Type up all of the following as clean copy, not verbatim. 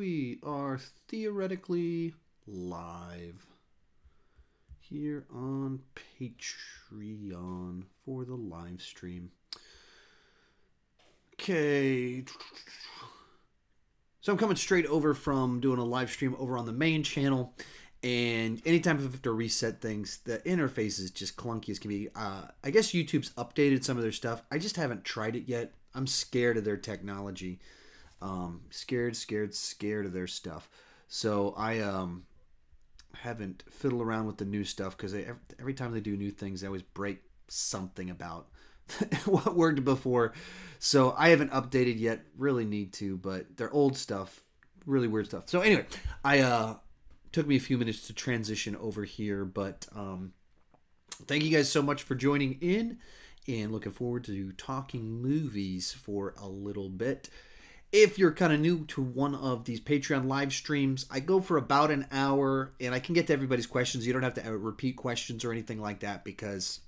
we are theoretically live here on Patreon for the live stream. Okay. So I'm coming straight over from doing a live stream over on the main channel. And anytime I have to reset things, the interface is just clunky as can be. I guess YouTube's updated some of their stuff. I just haven't tried it yet. I'm scared of their technology. Scared of their stuff. So I haven't fiddled around with the new stuff because every time they do new things, they always break something about what worked before. So I haven't updated yet. Really need to, but their old stuff, really weird stuff. So anyway, took me a few minutes to transition over here, but thank you guys so much for joining in and looking forward to talking movies for a little bit. If you're kind of new to one of these Patreon live streams, I go for about an hour and I can get to everybody's questions. You don't have to repeat questions or anything like that because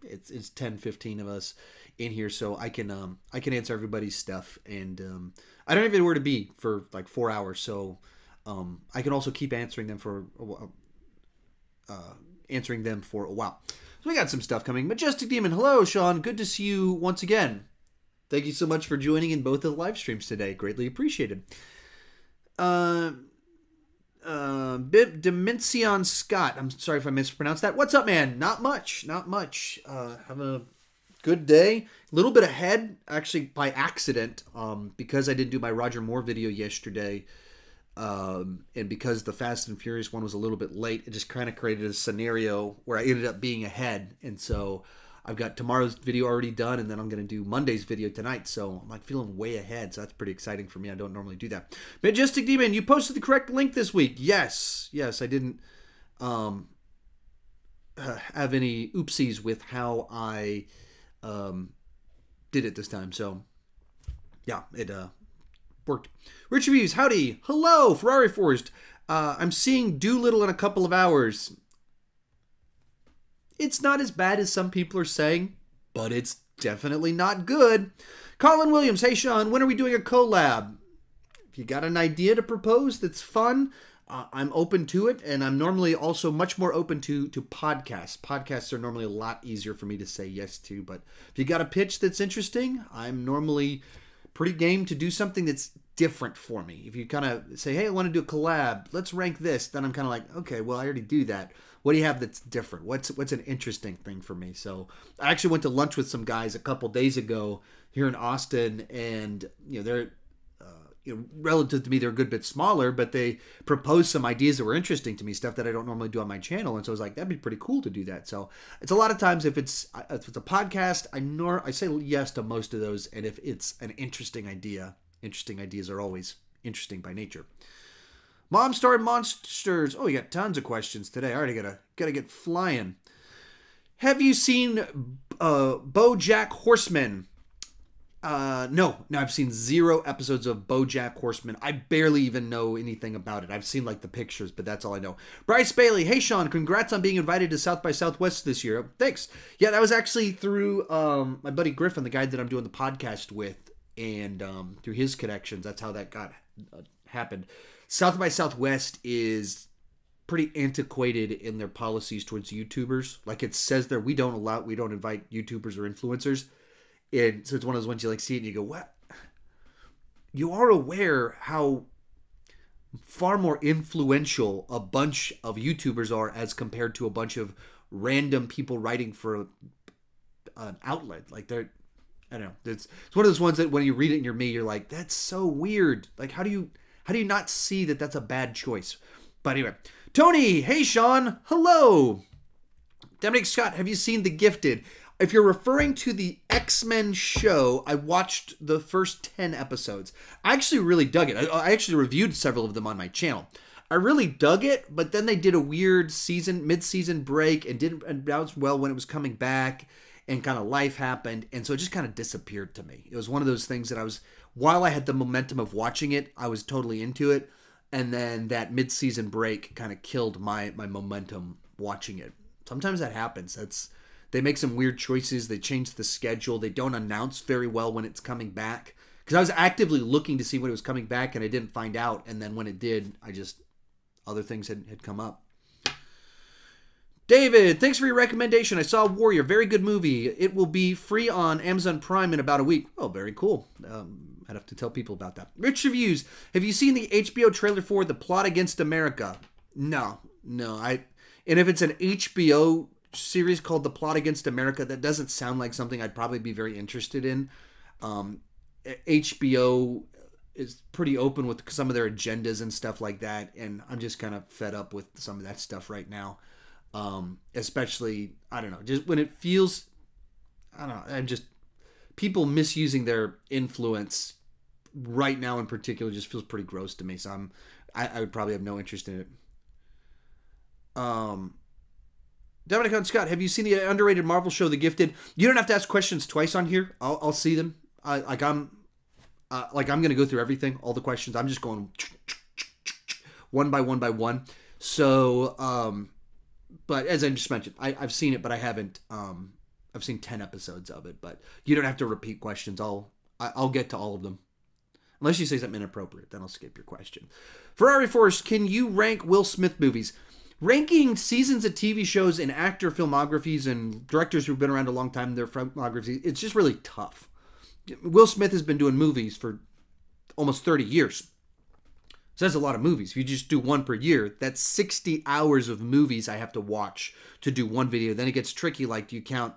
it's 10, 15 of us in here, so I can answer everybody's stuff, and I don't even know where to be for like 4 hours, so I can also keep answering them for a while. So we got some stuff coming. Majestic Demon, hello, Sean. Good to see you once again. Thank you so much for joining in both of the live streams today. Greatly appreciated. Dimension Scott. I'm sorry if I mispronounced that. What's up, man? Not much. Have a good day. A little bit ahead, actually, by accident, because I didn't do my Roger Moore video yesterday. And because the Fast and Furious one was a little bit late, it just kind of created a scenario where I ended up being ahead. And so I've got tomorrow's video already done, and then I'm going to do Monday's video tonight. So I'm like feeling way ahead. So that's pretty exciting for me. I don't normally do that. Majestic Demon, you posted the correct link this week. Yes, I didn't have any oopsies with how I did it this time. So yeah, it worked. Rich Reviews, howdy. Hello, Ferrari Forest. I'm seeing Doolittle in a couple of hours. It's not as bad as some people are saying, but it's definitely not good. Colin Williams, hey Sean, when are we doing a collab? If you got an idea to propose that's fun, I'm open to it, and I'm normally also much more open to podcasts. Podcasts are normally a lot easier for me to say yes to, but if you got a pitch that's interesting, I'm normally pretty game to do something that's different for me. If you kind of say, hey, I want to do a collab, let's rank this, then I'm kind of like, okay, well, I already do that. What do you have that's different? What's an interesting thing for me? So I actually went to lunch with some guys a couple days ago here in Austin, and they're relative to me, they're a good bit smaller, but they proposed some ideas that were interesting to me, stuff that I don't normally do on my channel, and so I was like, that'd be pretty cool to do that. So it's a lot of times if it's a podcast, I say yes to most of those, and if it's an interesting idea, interesting ideas are always interesting by nature. Mom Star Monsters. Oh, we got tons of questions today. I already gotta get flying. Have you seen BoJack Horseman? No, I've seen 0 episodes of BoJack Horseman. I barely even know anything about it. I've seen like the pictures, but that's all I know. Bryce Bailey, hey Sean, congrats on being invited to South by Southwest this year. Thanks. Yeah, that was actually through my buddy Griffin, the guy that I'm doing the podcast with, and through his connections. That's how that got happened. South by Southwest is pretty antiquated in their policies towards YouTubers. Like it says there, we don't invite YouTubers or influencers. And so it's one of those ones you like see it and you go, what? You are aware how far more influential a bunch of YouTubers are as compared to a bunch of random people writing for an outlet. Like I don't know. It's one of those ones that when you read it and you're me, you're like, that's so weird. Like, how do you not see that that's a bad choice? But anyway, Tony, hey Sean, hello. Dominic Scott, have you seen The Gifted? If you're referring to the X-Men show, I watched the first 10 episodes. I actually really dug it. I actually reviewed several of them on my channel. I really dug it, but then they did a weird mid-season break and didn't announce well when it was coming back, and kind of life happened, and so it just kind of disappeared to me. It was one of those things that while I had the momentum of watching it, I was totally into it, and then that mid-season break kind of killed my momentum watching it. Sometimes that happens. They make some weird choices. They change the schedule. They don't announce very well when it's coming back. Because I was actively looking to see when it was coming back, and I didn't find out. And then when it did, other things had come up. David, thanks for your recommendation. I saw Warrior. Very good movie. It will be free on Amazon Prime in about a week. Oh, very cool. I'd have to tell people about that. Rich Reviews. Have you seen the HBO trailer for The Plot Against America? No. And if it's an HBO series called The Plot Against America, that doesn't sound like something I'd probably be very interested in. HBO is pretty open with some of their agendas and stuff like that, and I'm just kind of fed up with some of that stuff right now. Especially, I don't know, just when it feels, I don't know, I'm just, people misusing their influence right now in particular just feels pretty gross to me. So I would probably have no interest in it. Dominic and Scott, have you seen the underrated Marvel show, The Gifted? You don't have to ask questions twice on here. I'll see them. I'm going to go through everything, all the questions. I'm just going one by one. So, but as I just mentioned, I've seen it, but I haven't. I've seen 10 episodes of it, but you don't have to repeat questions. I'll get to all of them. Unless you say something inappropriate, then I'll skip your question. Ferrari Force, can you rank Will Smith movies? Ranking seasons of TV shows and actor filmographies and directors who've been around a long time, their filmography, it's just really tough. Will Smith has been doing movies for almost 30 years. So that's a lot of movies. If you just do one per year, that's 60 hours of movies I have to watch to do one video. Then it gets tricky, like, do you count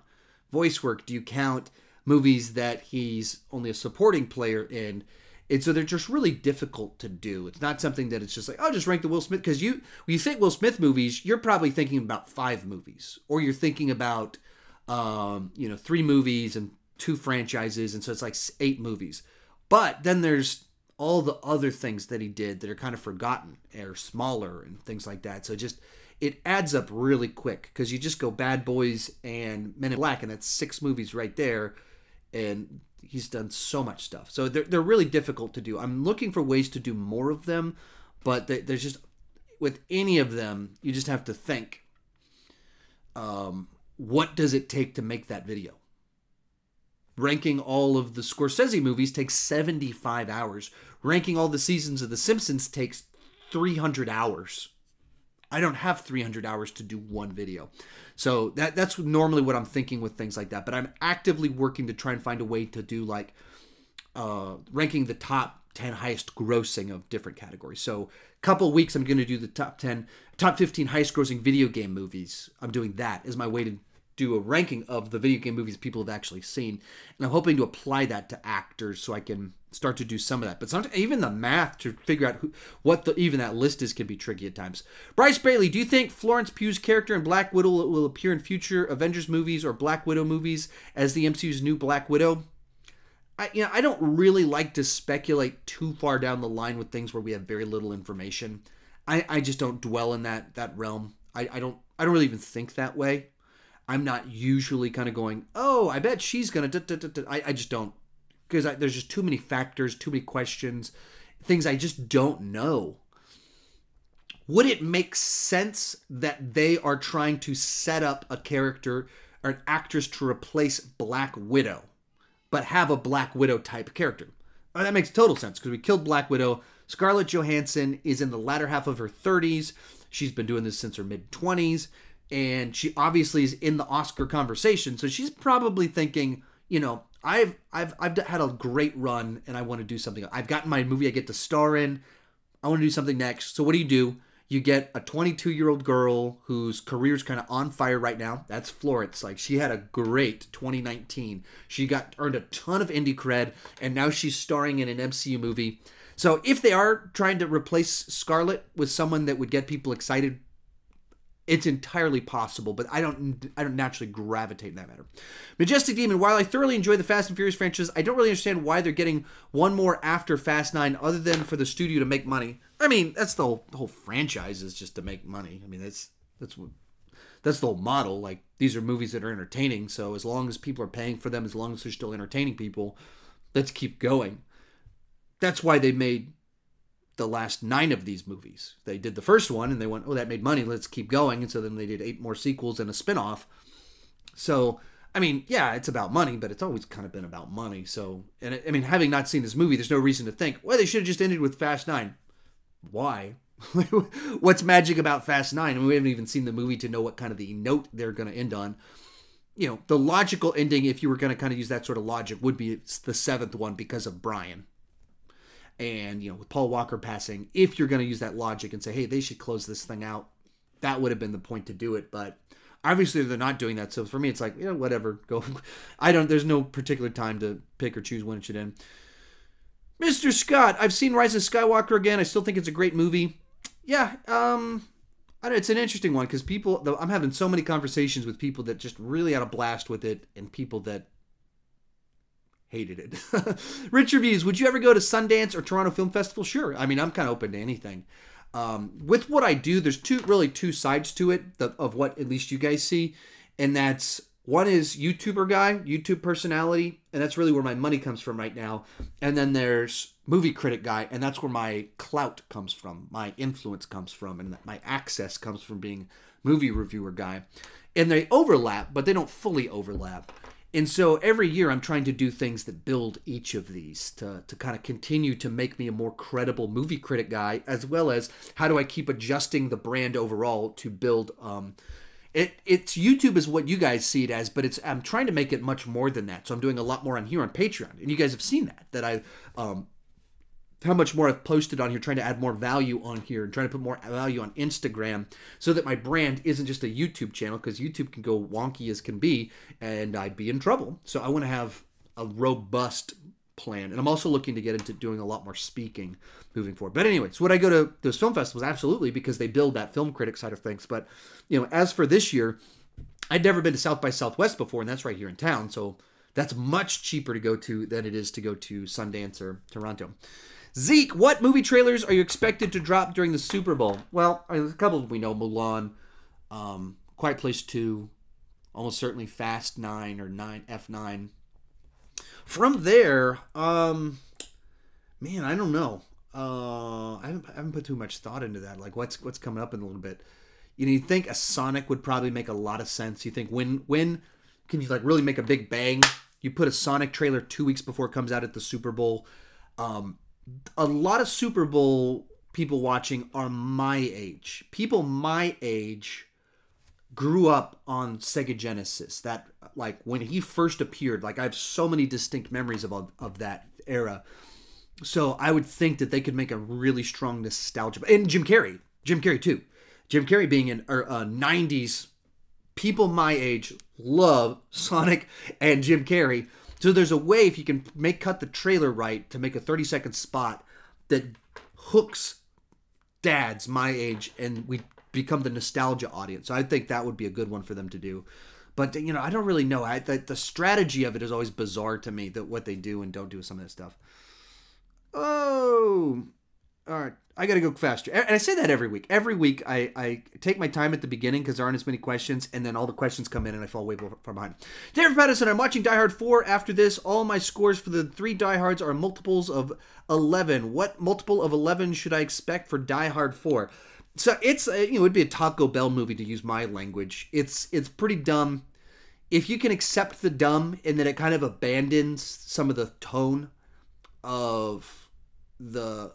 voice work? Do you count movies that he's only a supporting player in? And so they're just really difficult to do. It's not something that it's just like, oh, just rank the Will Smith. Because when you think Will Smith movies, you're probably thinking about 5 movies. Or you're thinking about, 3 movies and 2 franchises. And so it's like 8 movies. But then there's all the other things that he did that are kind of forgotten or smaller and things like that. So it adds up really quick. Because you just go Bad Boys and Men in Black. And that's 6 movies right there. And he's done so much stuff. So they're really difficult to do. I'm looking for ways to do more of them, but there's just, with any of them, you just have to think, what does it take to make that video? Ranking all of the Scorsese movies takes 75 hours. Ranking all the seasons of The Simpsons takes 300 hours. I don't have 300 hours to do one video. So that's normally what I'm thinking with things like that. But I'm actively working to try and find a way to do like ranking the top 10 highest grossing of different categories. So a couple of weeks I'm going to do the top 15 highest grossing video game movies. I'm doing that as my way to do a ranking of the video game movies people have actually seen. And I'm hoping to apply that to actors so I can start to do some of that. But sometimes even the math to figure out what even that list is can be tricky at times. Bryce Bailey, do you think Florence Pugh's character in Black Widow will appear in future Avengers movies or Black Widow movies as the MCU's new Black Widow? I don't really like to speculate too far down the line with things where we have very little information. I just don't dwell in that realm. I don't really even think that way. I'm not usually kind of going, oh, I bet she's going to... I just don't. Because there's just too many factors, too many questions, things I just don't know. Would it make sense that they are trying to set up a character or an actress to replace Black Widow, but have a Black Widow type character? Oh, that makes total sense because we killed Black Widow. Scarlett Johansson is in the latter half of her 30s. She's been doing this since her mid-20s. And she obviously is in the Oscar conversation. So she's probably thinking, I've had a great run and I want to do something. I've gotten my movie I get to star in. I want to do something next. So what do? You get a 22-year-old girl whose career's kind of on fire right now. That's Florence. Like, she had a great 2019. She earned a ton of indie cred, and now she's starring in an MCU movie. So if they are trying to replace Scarlett with someone that would get people excited, it's entirely possible, but I don't naturally gravitate in that matter. Majestic Demon, while I thoroughly enjoy the Fast and Furious franchise, I don't really understand why they're getting one more after Fast 9 other than for the studio to make money. I mean, that's the whole franchise is just to make money. I mean, that's the whole model. Like, these are movies that are entertaining, so as long as people are paying for them, as long as they're still entertaining people, let's keep going. That's why they made the last 9 of these movies. They did the first one and they went, oh, that made money, let's keep going. And so then they did 8 more sequels and a spinoff. So I mean, yeah, it's about money, but it's always kind of been about money. So, and I mean, having not seen this movie, there's no reason to think, well, they should have just ended with Fast 9. Why? What's magic about Fast 9? I mean, we haven't even seen the movie to know what kind of the note they're going to end on. You know, the logical ending, if you were going to kind of use that sort of logic, would be the 7th one because of Brian. And, you know, with Paul Walker passing, if you're going to use that logic and say, hey, they should close this thing out, that would have been the point to do it. But obviously they're not doing that. So for me, it's like, you know, whatever. Go. There's no particular time to pick or choose when it should end. Mr. Scott, I've seen Rise of Skywalker again. I still think it's a great movie. Yeah, it's an interesting one because I'm having so many conversations with people that just really had a blast with it and people that hated it. Rich Reviews, would you ever go to Sundance or Toronto Film Festival? Sure. I mean, I'm kind of open to anything. With what I do, there's two sides to it of what at least you guys see. And that's, one is YouTuber guy, YouTube personality, and that's really where my money comes from right now. And then there's movie critic guy, and that's where my clout comes from, my influence comes from, and my access comes from being movie reviewer guy. And they overlap, but they don't fully overlap. And so every year I'm trying to do things that build each of these to kind of continue to make me a more credible movie critic guy, as well as how do I keep adjusting the brand overall to build it's YouTube is what you guys see it as, but I'm trying to make it much more than that. So I'm doing a lot more on here on Patreon. And you guys have seen that I how much more I've posted on here, trying to add more value on here and trying to put more value on Instagram so that my brand isn't just a YouTube channel, because YouTube can go wonky as can be and I'd be in trouble. So I want to have a robust plan. And I'm also looking to get into doing a lot more speaking moving forward. But anyways, would I go to those film festivals? Absolutely, because they build that film critic side of things. But, you know, as for this year, I'd never been to South by Southwest before, and that's right here in town. So that's much cheaper to go to than it is to go to Sundance or Toronto. Zeke, what movie trailers are you expected to drop during the Super Bowl? Well, a couple we know, Mulan, Quiet Place 2, almost certainly Fast 9 or F9. From there, man, I don't know. I haven't put too much thought into that. Like, what's coming up in a little bit? You think a Sonic would probably make a lot of sense. You think when can you like really make a big bang? You put a Sonic trailer 2 weeks before it comes out at the Super Bowl. A lot of Super Bowl people watching are my age. People my age grew up on Sega Genesis. That, like, when he first appeared, like, I have so many distinct memories of that era. So I would think that they could make a really strong nostalgia. And Jim Carrey too. Jim Carrey being in 90s, people my age love Sonic and Jim Carrey. So there's a way, if you can cut the trailer right, to make a 30-second spot that hooks dads my age, and we become the nostalgia audience. So I think that would be a good one for them to do. But, you know, I don't really know. The strategy of it is always bizarre to me, that what they do and don't do with some of that stuff. Oh, all right. I got to go faster. And I say that every week. Every week I take my time at the beginning because there aren't as many questions, and then all the questions come in and I fall way far behind. David Patterson, I'm watching Die Hard 4 after this. All my scores for the 3 Die Hards are multiples of 11. What multiple of 11 should I expect for Die Hard 4? So it's, it'd be a Taco Bell movie, to use my language. It's pretty dumb. If you can accept the dumb and that it kind of abandons some of the tone of the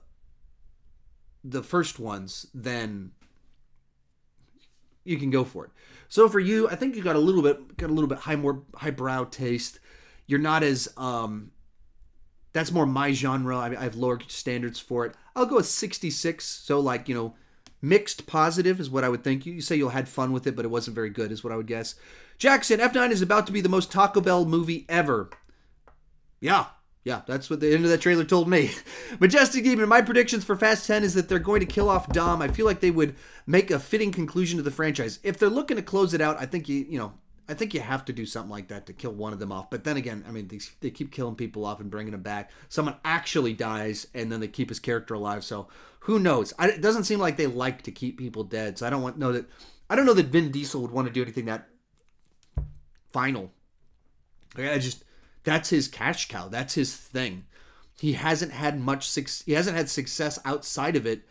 first ones, then you can go for it. So for you, I think you got a little bit more highbrow taste. You're not as that's more my genre. I have lower standards for it. I'll go with 66. So, like, mixed positive is what I would think. You say you'll had fun with it, but it wasn't very good is what I would guess. Jackson, F9 is about to be the most Taco Bell movie ever. Yeah, that's what the end of that trailer told me. Majestic Demon, my predictions for Fast 10 is that they're going to kill off Dom. I feel like they would make a fitting conclusion to the franchise. If they're looking to close it out, I think I think you have to do something like that to kill one of them off. But then again, I mean, they keep killing people off and bringing them back. Someone actually dies, and then they keep his character alive. So who knows? It doesn't seem like they like to keep people dead. So I don't know that Vin Diesel would want to do anything that final. That's his cash cow. That's his thing. He hasn't had success outside of it,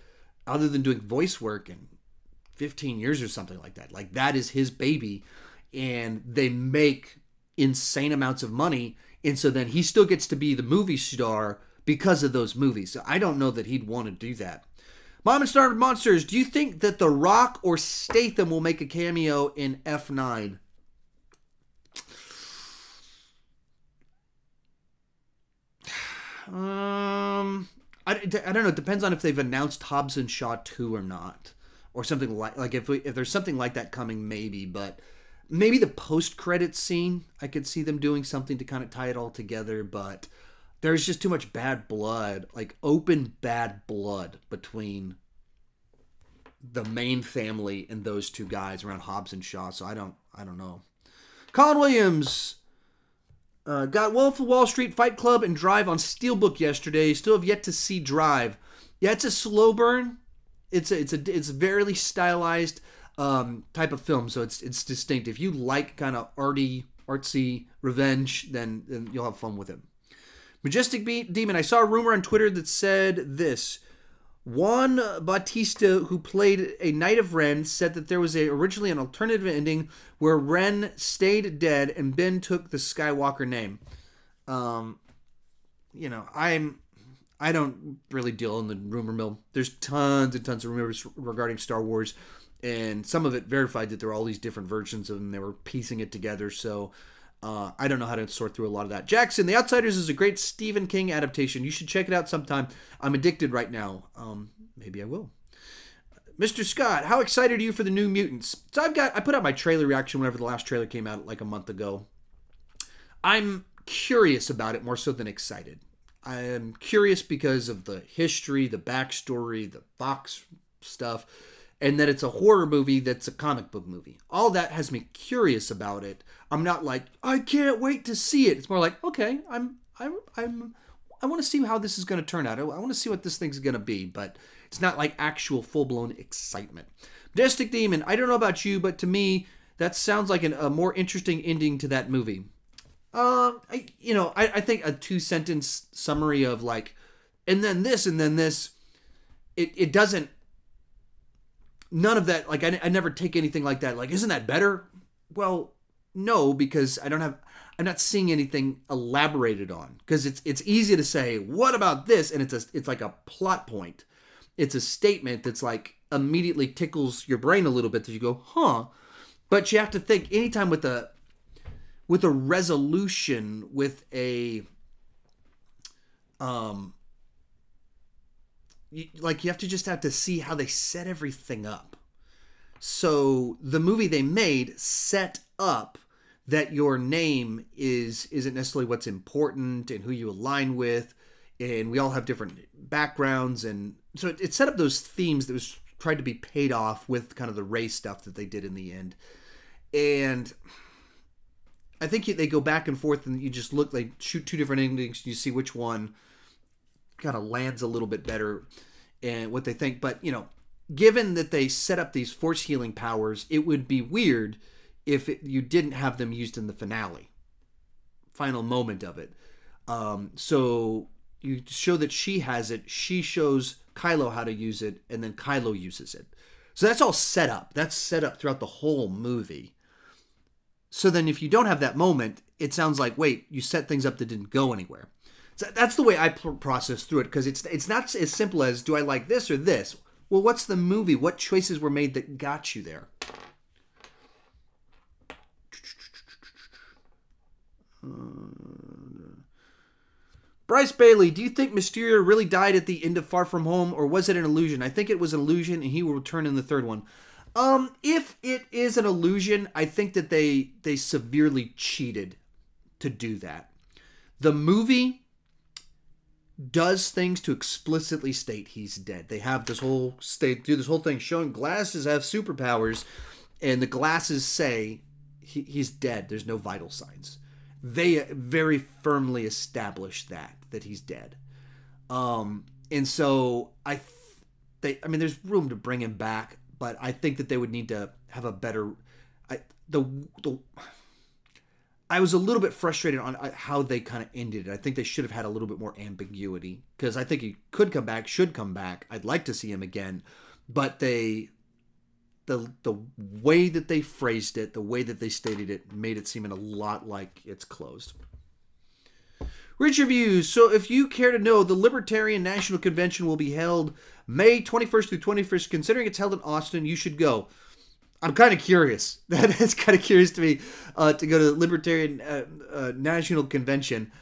other than doing voice work in 15 years or something like that. Like, that is his baby, and they make insane amounts of money, and so then he still gets to be the movie star because of those movies. So I don't know that he'd want to do that. Mom and Starved Monsters, do you think that The Rock or Statham will make a cameo in F9? I don't know. It depends on if they've announced Hobbs and Shaw 2 or not. Or something like if there's something like that coming, maybe. But maybe the post-credits scene, I could see them doing something to kind of tie it all together. But there's just too much bad blood, like open bad blood between the main family and those two guys around Hobbs and Shaw. So I don't know. Colin Williams got Wolf of Wall Street, Fight Club, and Drive on Steelbook yesterday. Still have yet to see Drive. Yeah, it's a slow burn. It's a very stylized type of film, so it's distinct. If you like kind of artsy revenge, then you'll have fun with it. Majestic Demon, I saw a rumor on Twitter that said this. Juan Bautista, who played a Knight of Ren, said that there was originally an alternative ending where Ren stayed dead and Ben took the Skywalker name. I don't really deal in the rumor mill. There's tons and tons of rumors regarding Star Wars, and some of it verified that there are all these different versions of them. They were piecing it together, so I don't know how to sort through a lot of that. Jackson, The Outsiders is a great Stephen King adaptation. You should check it out sometime. I'm addicted right now. Maybe I will. Mr. Scott, how excited are you for the New Mutants? So I put out my trailer reaction whenever the last trailer came out like a month ago. I'm curious about it more so than excited. I am curious because of the history, the backstory, the Fox stuff, and that it's a horror movie that's a comic book movie. All that has me curious about it. I'm not like, I can't wait to see it. It's more like, okay, I want to see how this is going to turn out. I want to see what this thing's going to be, but it's not like actual full-blown excitement. Majestic Demon, I don't know about you, but to me, that sounds like a more interesting ending to that movie. I think a 2-sentence summary of like, and then this, it doesn't, none of that, like, I never take anything like that. Like, isn't that better? Well, no, because I'm not seeing anything elaborated on, because it's easy to say, what about this? And it's like a plot point. It's a statement that's like immediately tickles your brain a little bit that you go, huh? But you have to think anytime with a resolution, with a you have to see how they set everything up. So the movie they made set up that your name isn't necessarily what's important and who you align with, and we all have different backgrounds, and so it set up those themes that was tried to be paid off with kind of the race stuff that they did in the end. And I think they go back and forth, and you just look, they shoot two different endings, and you see which one kind of lands a little bit better and what they think. But, given that they set up these force healing powers, it would be weird if you didn't have them used in the final moment of it. So you show that she has it, she shows Kylo how to use it, and then Kylo uses it. So that's all set up. That's set up throughout the whole movie. So then if you don't have that moment, it sounds like, wait, you set things up that didn't go anywhere. So that's the way I process through it, because it's not as simple as, do I like this or this? Well, what's the movie? What choices were made that got you there? Bryce Bailey, do you think Mysterio really died at the end of Far From Home, or was it an illusion? I think it was an illusion, and he will return in the third one. If it is an illusion, I think that they severely cheated to do that. The movie does things to explicitly state he's dead. They have this whole thing showing glasses have superpowers, and the glasses say he's dead. There's no vital signs. They very firmly establish that he's dead. And so there's room to bring him back, but I think that they would need to have a better. I was a little bit frustrated on how they kind of ended it. I think they should have had a little bit more ambiguity, because I think he could come back, should come back. I'd like to see him again, but the the way that they phrased it, the way that they stated it, made it seem a lot like it's closed. Rich reviews. So if you care to know, the Libertarian National Convention will be held May 21st through 21st. Considering it's held in Austin, you should go. I'm kind of curious. That is kind of curious to me to go to the Libertarian National Convention.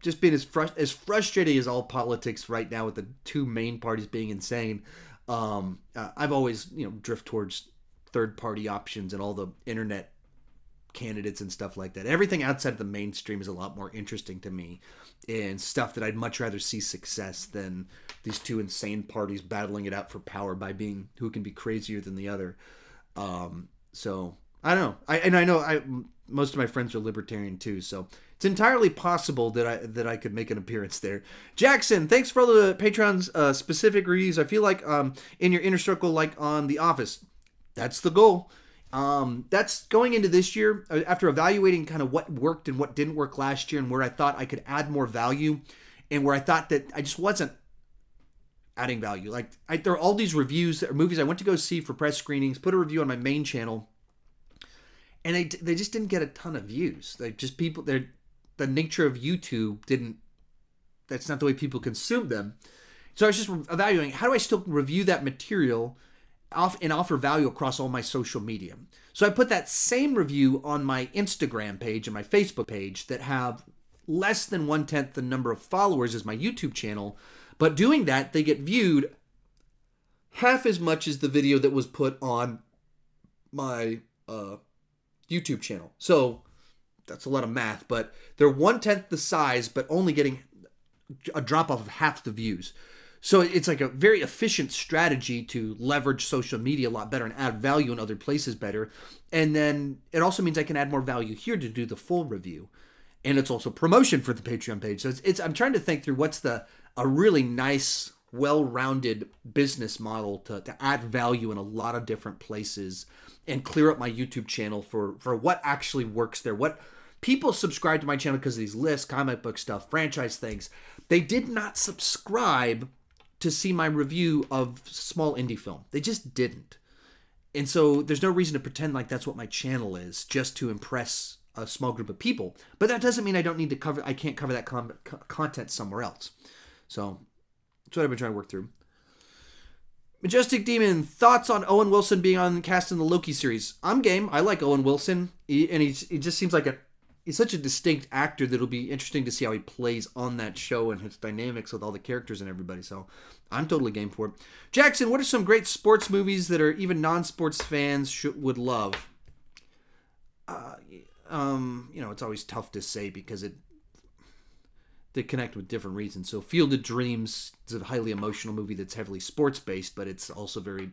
Just being as frustrating as all politics right now with the two main parties being insane. I've always, drift towards third-party options and all the internet candidates and stuff like that. Everything outside of the mainstream is a lot more interesting to me and stuff that I'd much rather see success than these two insane parties battling it out for power by being who can be crazier than the other. So I don't know. I know most of my friends are libertarian too, so it's entirely possible that I could make an appearance there. Jackson, thanks for all the Patreon's specific reviews. I feel like in your inner circle, like on The Office. That's the goal. That's going into this year, after evaluating kind of what worked and what didn't work last year and where I thought I could add more value and where I thought that I just wasn't adding value. Like there are all these reviews or movies I went to go see for press screenings, put a review on my main channel, and they just didn't get a ton of views. The nature of YouTube that's not the way people consume them. So I was just evaluating, how do I still review that material and offer value across all my social media? So I put that same review on my Instagram page and my Facebook page that have less than 1/10 the number of followers as my YouTube channel. But doing that, they get viewed half as much as the video that was put on my YouTube channel. So that's a lot of math, but they're 1/10 the size, but only getting a drop off of half the views. So it's like a very efficient strategy to leverage social media a lot better and add value in other places better. And then it also means I can add more value here to do the full review. And it's also promotion for the Patreon page. So I'm trying to think through what's a really nice, well-rounded business model to add value in a lot of different places and clear up my YouTube channel for what actually works there. What people subscribe to my channel because of these lists, comic book stuff, franchise things. They did not subscribe to see my review of small indie film. They just didn't. And so there's no reason to pretend like that's what my channel is, just to impress a small group of people. But that doesn't mean I can't cover that content somewhere else. So that's what I've been trying to work through. Majestic Demon, thoughts on Owen Wilson being on cast in the Loki series? I'm game. I like Owen Wilson. He just seems like he's such a distinct actor that it'll be interesting to see how he plays on that show and his dynamics with all the characters and everybody. So I'm totally game for it. Jackson, what are some great sports movies that are even non-sports fans would love? It's always tough to say because they connect with different reasons. So Field of Dreams is a highly emotional movie that's heavily sports based, but it's also very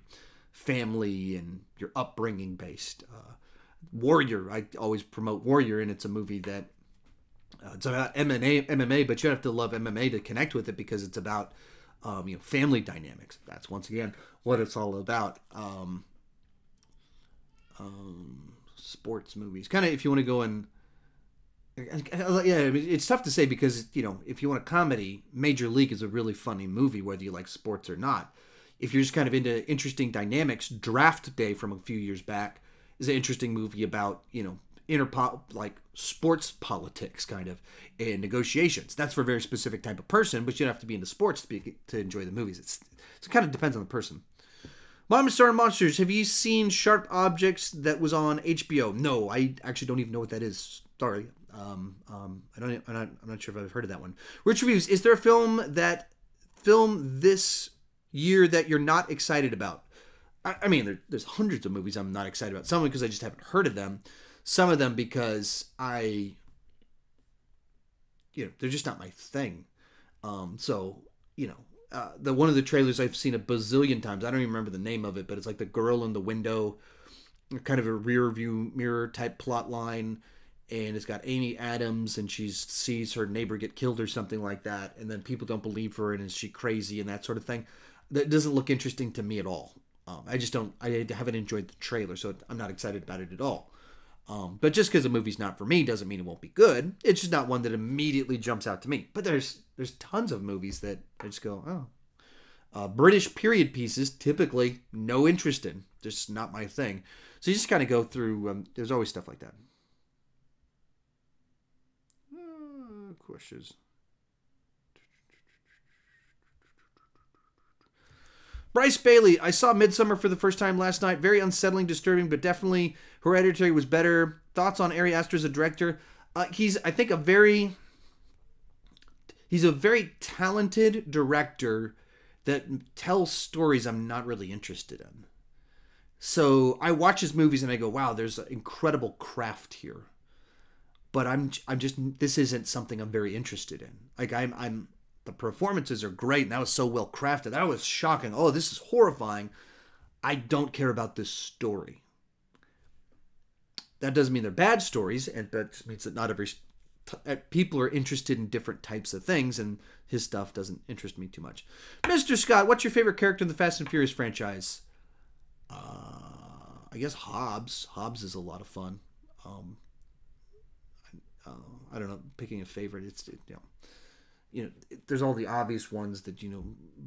family and your upbringing based. Warrior, I always promote Warrior, and it's a movie that it's about MMA, but you have to love MMA to connect with it because it's about family dynamics. That's once again what it's all about. Sports movies, kind of, if you want to go in. Yeah, it's tough to say because if you want a comedy, Major League is a really funny movie whether you like sports or not. If you're just kind of into interesting dynamics, Draft Day from a few years back is an interesting movie about sports politics kind of and negotiations. That's for a very specific type of person, but you don't have to be into sports to enjoy the movies. It kind of depends on the person. Mom Star Monsters, have you seen Sharp Objects that was on HBO? No, I actually don't even know what that is. Sorry. I'm not sure if I've heard of that one. Rich Reviews, is there a film this year that you're not excited about? I mean, there's hundreds of movies I'm not excited about. Some of them because I just haven't heard of them. Some of them because they're just not my thing. The one of the trailers I've seen a bazillion times. I don't even remember the name of it, but it's like the girl in the window, kind of a rear view mirror type plot line. And it's got Amy Adams, and she sees her neighbor get killed or something like that. And then people don't believe her, and is she crazy and that sort of thing. That doesn't look interesting to me at all. I haven't enjoyed the trailer, so I'm not excited about it at all. But just because a movie's not for me doesn't mean it won't be good. It's just not one that immediately jumps out to me. But there's tons of movies that I just go, oh. British period pieces, typically no interest in. just not my thing. So you just kind of go through. There's always stuff like that. Questions. Bryce Bailey, I saw Midsummer for the first time last night. Very unsettling, disturbing, but definitely Hereditary was better. Thoughts on Ari Aster as a director? He's a very talented director that tells stories I'm not really interested in. So I watch his movies and I go, wow, there's incredible craft here. But this isn't something I'm very interested in. Like the performances are great and that was so well crafted. That was shocking. Oh, this is horrifying. I don't care about this story. That doesn't mean they're bad stories, and that just means that not every people are interested in different types of things, and his stuff doesn't interest me too much. Mr. Scott, what's your favorite character in the Fast and Furious franchise? I guess Hobbs. Hobbs is a lot of fun. I don't know, picking a favorite. There's all the obvious ones that,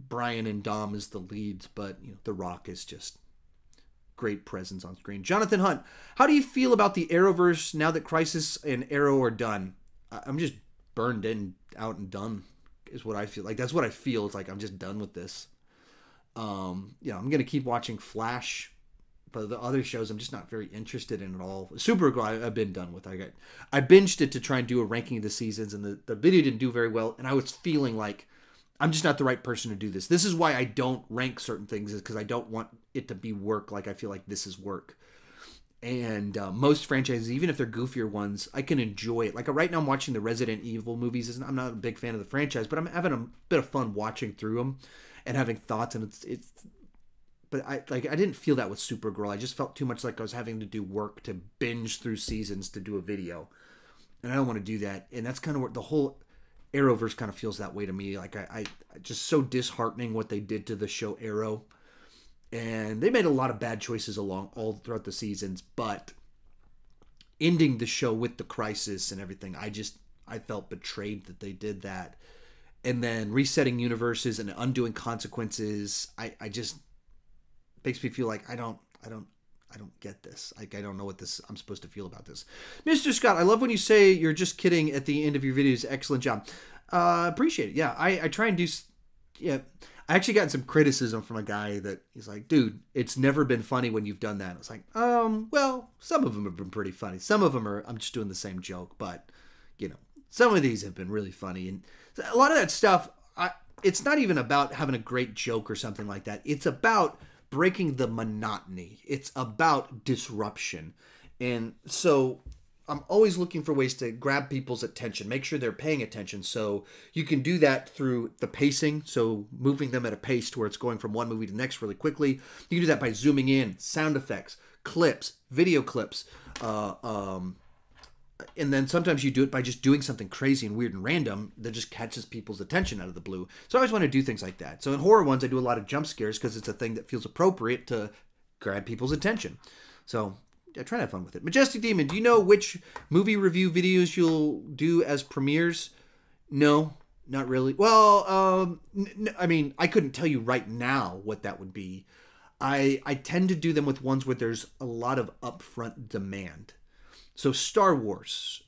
Brian and Dom is the leads, but, The Rock is just great presence on screen. Jonathan Hunt, how do you feel about the Arrowverse now that Crisis and Arrow are done? I'm just burned out and done is what I feel. Like, that's what I feel. It's like, I'm just done with this. I'm going to keep watching Flash, but the other shows I'm just not very interested in at all. Supergirl, I've been done with. I binged it to try and do a ranking of the seasons, and the video didn't do very well, and I was feeling like I'm just not the right person to do this. This is why I don't rank certain things, is because I don't want it to be work like I feel like this is work. And most franchises, even if they're goofier ones, I can enjoy it. Like right now I'm watching the Resident Evil movies. I'm not a big fan of the franchise, but I'm having a bit of fun watching through them and having thoughts, and but I didn't feel that with Supergirl. I just felt too much like I was having to do work to binge through seasons to do a video. And I don't want to do that. And that's kind of what the whole Arrowverse kind of feels that way to me. Like I just so disheartening what they did to the show Arrow. And they made a lot of bad choices all throughout the seasons, but ending the show with the crisis and everything, I felt betrayed that they did that. And then resetting universes and undoing consequences, I just makes me feel like I don't get this. Like I don't know what I'm supposed to feel about this. Mr. Scott, I love when you say you're just kidding at the end of your videos. Excellent job. Appreciate it. Yeah, I try and do. Yeah, I actually got some criticism from a guy that he's like, dude, it's never been funny when you've done that. I was like, well, some of them have been pretty funny. Some of them I'm just doing the same joke, but some of these have been really funny. And a lot of that stuff, it's not even about having a great joke or something like that. It's about breaking the monotony. It's about disruption. And so I'm always looking for ways to grab people's attention, make sure they're paying attention. So you can do that through the pacing, so moving them at a pace to where it's going from one movie to the next really quickly. You can do that by zooming in, sound effects, clips, video clips. And then sometimes you do it by just doing something crazy and weird and random that just catches people's attention out of the blue. So I always want to do things like that. So in horror ones, I do a lot of jump scares because it's a thing that feels appropriate to grab people's attention. So I try to have fun with it. Majestic Demon, do you know which movie review videos you'll do as premieres? No, not really. Well, I mean, I couldn't tell you right now what that would be. I tend to do them with ones where there's a lot of upfront demand. So Star Wars,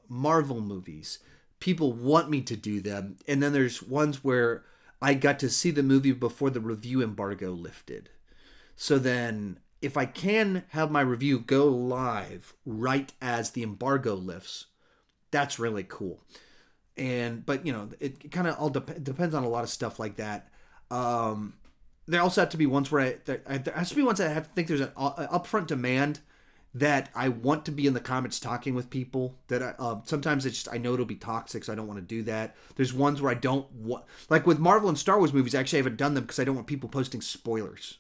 Marvel movies, people want me to do them. And then there's ones where I got to see the movie before the review embargo lifted. So then if I can have my review go live right as the embargo lifts, that's really cool. But it kind of all depends on a lot of stuff like that. There also have to be ones where there has to be ones that I have to think there's an upfront demand that I want to be in the comments talking with people. That sometimes I know it'll be toxic, so I don't want to do that. There's ones where I don't want, like with Marvel and Star Wars movies, I actually haven't done them because I don't want people posting spoilers.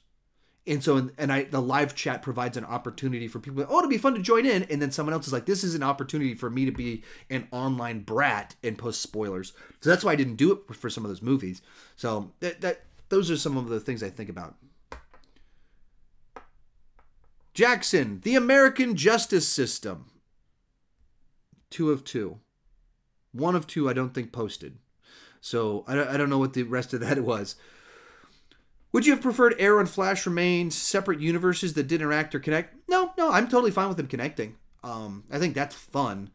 And so, the live chat provides an opportunity for people. It'll be fun to join in. And then someone else is like, this is an opportunity for me to be an online brat and post spoilers. So that's why I didn't do it for some of those movies. So those are some of the things I think about. Jackson, the American justice system. 2 of 2. 1 of 2 I don't think posted. So I don't know what the rest of that was. Would you have preferred Arrow and Flash remain separate universes that didn't interact or connect? No, I'm totally fine with them connecting. I think that's fun.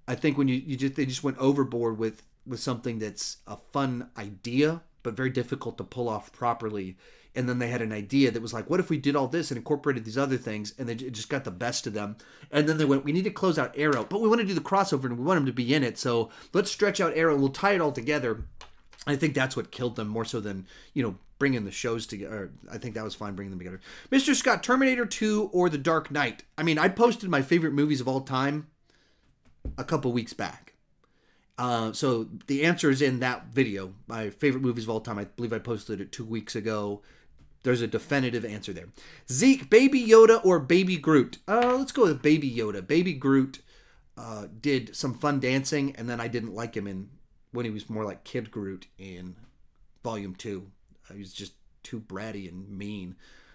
I think when they just went overboard with something that's a fun idea, but very difficult to pull off properly. And then they had an idea that was like, what if we did all this and incorporated these other things, and it just got the best of them. And then they went, we need to close out Arrow, but we want to do the crossover and we want him to be in it. So let's stretch out Arrow. We'll tie it all together. I think that's what killed them more so than, bringing the shows together. I think that was fine bringing them together. Mr. Scott, Terminator 2 or The Dark Knight? I mean, I posted my favorite movies of all time a couple weeks back. So the answer is in that video. My favorite movies of all time. I believe I posted it 2 weeks ago. There's a definitive answer there. Zeke, Baby Yoda or Baby Groot? Let's go with Baby Yoda. Baby Groot did some fun dancing, and then I didn't like him when he was more like Kid Groot in Volume 2. He was just too bratty and mean.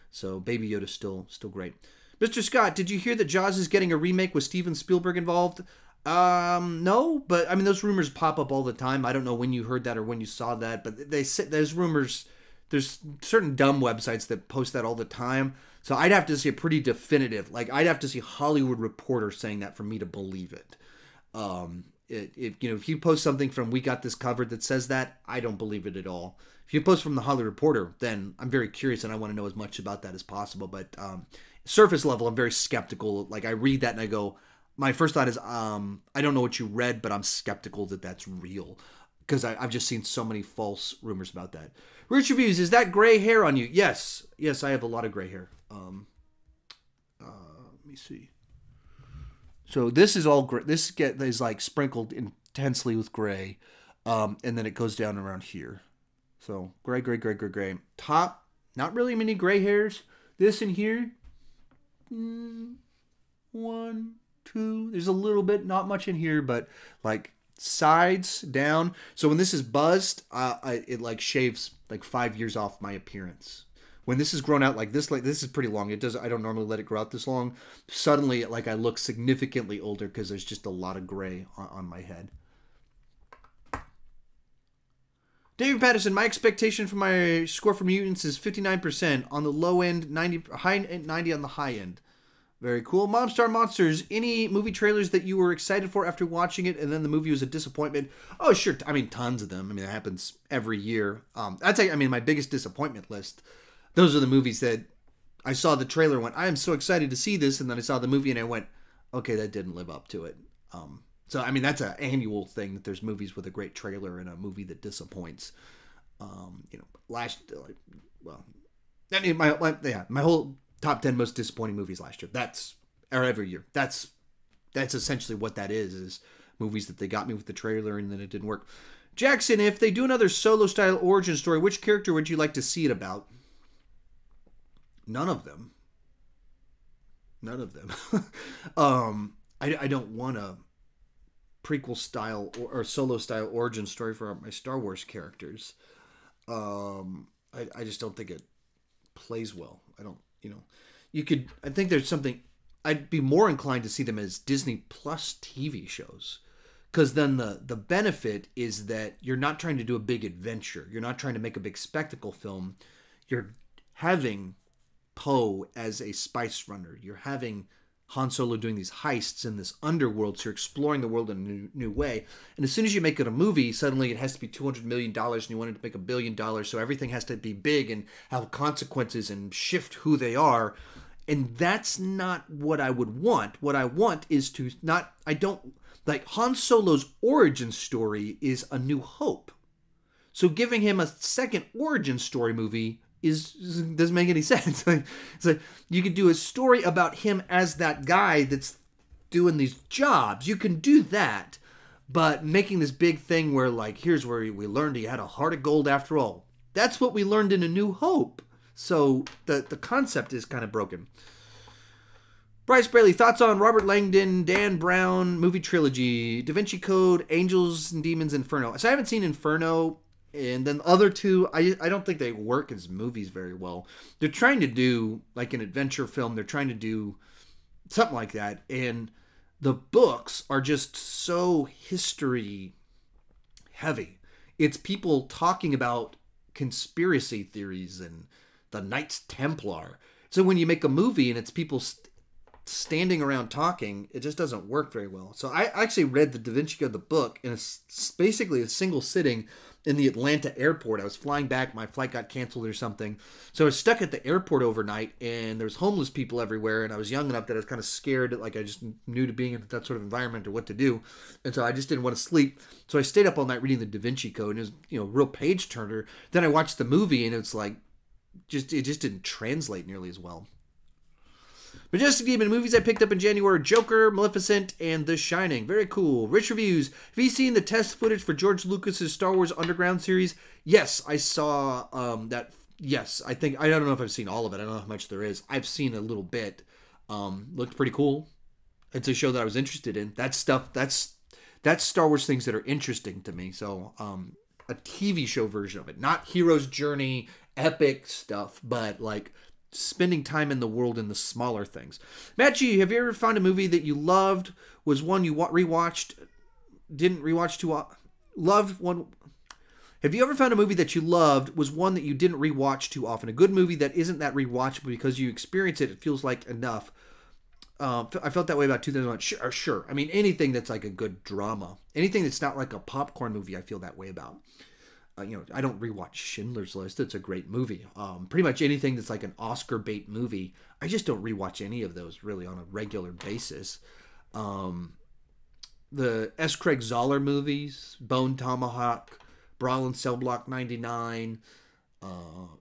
So Baby Yoda's still great. Mr. Scott, did you hear that Jaws is getting a remake with Steven Spielberg involved? No, but I mean, those rumors pop up all the time. I don't know when you heard that or when you saw that, but they say those rumors. There's certain dumb websites that post that all the time. So I'd have to see a pretty definitive, like I'd have to see Hollywood Reporter saying that for me to believe it. If you post something from We Got This Covered that says that, I don't believe it at all. If you post from the Hollywood Reporter, then I'm very curious and I want to know as much about that as possible. But surface level, I'm very skeptical. Like I read that and I go, my first thought is, I don't know what you read, but I'm skeptical that that's real. Because I've just seen so many false rumors about that. Rich Reviews, is that gray hair on you? Yes, I have a lot of gray hair. Let me see. So this is all gray. This is like sprinkled intensely with gray, and then it goes down around here. So gray. Top, not really many gray hairs. This in here, 1, 2. There's a little bit, not much in here, but like sides down. So when this is buzzed, it like shaves like 5 years off my appearance. When this is grown out like this is pretty long. I don't normally let it grow out this long. Suddenly, like I look significantly older because there's just a lot of gray on my head. David Patterson, my expectation for my score for Mutants is 59% on the low end, 90 on the high end. Very cool. Mom Star Monsters, any movie trailers that you were excited for after watching it and then the movie was a disappointment? Oh, sure. I mean, tons of them. I mean, it happens every year. I'd say, my biggest disappointment list, those are the movies that I saw the trailer and went, I am so excited to see this. And then I saw the movie and I went, okay, that didn't live up to it. So, that's an annual thing that there's movies with a great trailer and a movie that disappoints. My whole top 10 most disappointing movies last year. Or every year. That's essentially what that is movies that they got me with the trailer and then it didn't work. Jackson, if they do another Solo style origin story, which character would you like to see it about? None of them. I don't want a prequel style or Solo style origin story for my Star Wars characters. I just don't think it plays well. I think there's something, I'd be more inclined to see them as Disney Plus TV shows. Because then the benefit is that you're not trying to do a big adventure. You're not trying to make a big spectacle film. You're having Poe as a spice runner. You're having Han Solo doing these heists in this underworld, so you're exploring the world in a new way. And as soon as you make it a movie, suddenly it has to be $200 million, and you want it to make $1 billion, so everything has to be big and have consequences and shift who they are. And that's not what I would want. What I want is like Han Solo's origin story is A New Hope. So giving him a second origin story movie doesn't make any sense. It's like you could do a story about him as that guy that's doing these jobs. You can do that, but making this big thing where like, here's where we learned he had a heart of gold after all. That's what we learned in A New Hope. So the concept is kind of broken. Bryce Braley, thoughts on Robert Langdon, Dan Brown movie trilogy, Da Vinci Code, Angels and Demons, Inferno. So I haven't seen Inferno. And then the other two, I don't think they work as movies very well. They're trying to do like an adventure film. They're trying to do something like that. And the books are just so history heavy. It's people talking about conspiracy theories and the Knights Templar. So when you make a movie and it's people standing around talking, it just doesn't work very well. So I actually read the Da Vinci Code, the book, in basically a single sitting in the Atlanta airport. I was flying back, my flight got canceled or something. So I was stuck at the airport overnight, and there was homeless people everywhere, and I was young enough that I was kind of scared, like I just knew to being in that sort of environment or what to do. And so I just didn't want to sleep. So I stayed up all night reading the Da Vinci Code, and it was, a real page turner. Then I watched the movie, and it's like, it just didn't translate nearly as well. Majestic Demon movies I picked up in January: Joker, Maleficent, and The Shining. Very cool. Rich reviews. Have you seen the test footage for George Lucas's Star Wars Underground series? Yes, I saw that. Yes, I don't know if I've seen all of it. I don't know how much there is. I've seen a little bit. Looked pretty cool. It's a show that I was interested in. That stuff, that's Star Wars things that are interesting to me. So a TV show version of it. Not hero's journey, epic stuff, but like spending time in the world and the smaller things. Matt G, have you ever found a movie that you loved, was one you rewatched, didn't rewatch too loved one? Have you ever found a movie that you loved, was one that you didn't rewatch too often? A good movie that isn't that rewatchable because you experience it, it feels like enough. I felt that way about 2001. Sure. I mean, anything that's like a good drama, anything that's not like a popcorn movie, I feel that way about. I don't rewatch Schindler's List. It's a great movie. Pretty much anything that's like an Oscar bait movie, I just don't rewatch any of those really on a regular basis. The S. Craig Zoller movies, Bone Tomahawk, Brawl in Cell Block 99,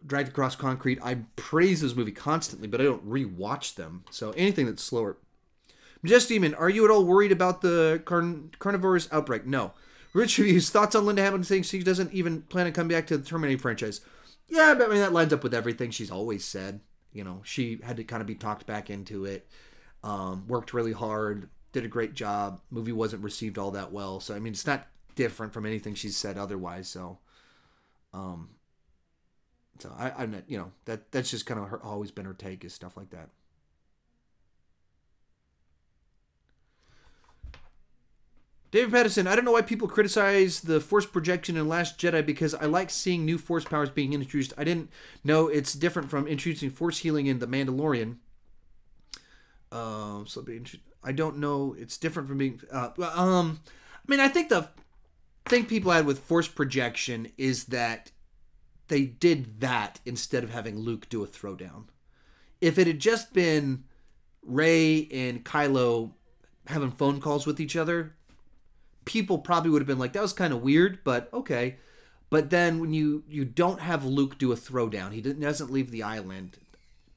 Dragged Across Concrete. I praise this movie constantly, but I don't rewatch them. So anything that's slower. Majestic Demon, are you at all worried about the carnivorous outbreak? No. Rich reviews. Thoughts on Linda Hamilton saying she doesn't even plan to come back to the Terminator franchise? Yeah, but I mean, that lines up with everything she's always said. She had to kind of be talked back into it. Worked really hard. Did a great job. Movie wasn't received all that well. So, I mean, it's not different from anything she's said otherwise. So, I'm not, that's just kind of always been her take, is stuff like that. David Patterson, I don't know why people criticize the Force projection in Last Jedi, because I like seeing new Force powers being introduced. I didn't know it's different from introducing Force healing in The Mandalorian. I don't know. It's different from being... I mean, I think the thing people had with Force projection is that they did that instead of having Luke do a throwdown. If it had just been Rey and Kylo having phone calls with each other, people probably would have been like, that was kind of weird, but okay. But then when you don't have Luke do a throwdown, he doesn't leave the island,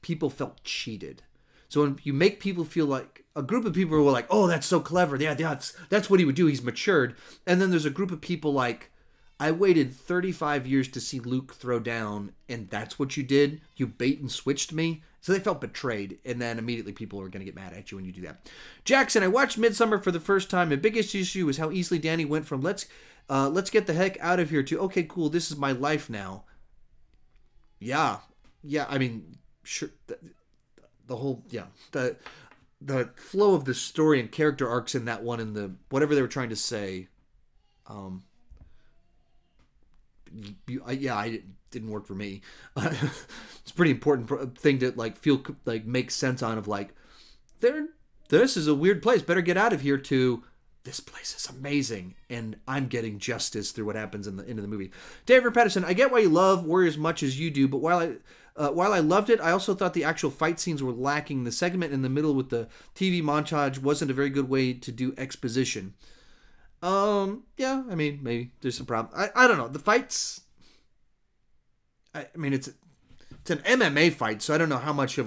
people felt cheated. So when you make people feel like, a group of people were like, oh, that's so clever. Yeah, that's what he would do. He's matured. And then there's a group of people like, I waited 35 years to see Luke throw down, and that's what you did? You bait and switched me? So they felt betrayed, and then immediately people are going to get mad at you when you do that. Jackson, I watched Midsommar for the first time. My biggest issue was how easily Danny went from let's get the heck out of here to, okay, cool, this is my life now. Yeah, I mean, sure, the whole, yeah, the flow of the story and character arcs in that one, and the whatever they were trying to say, it didn't work for me. It's a pretty important thing to like feel like make sense on, of like, this is a weird place, better get out of here, to this place is amazing and I'm getting justice through what happens in the end of the movie. David Patterson, I get why you love Warriors as much as you do, but while I loved it, I also thought the actual fight scenes were lacking. The segment in the middle with the TV montage wasn't a very good way to do exposition. Yeah, I mean, maybe there's some problem. I don't know. The fights, I mean, it's an MMA fight, so I don't know how much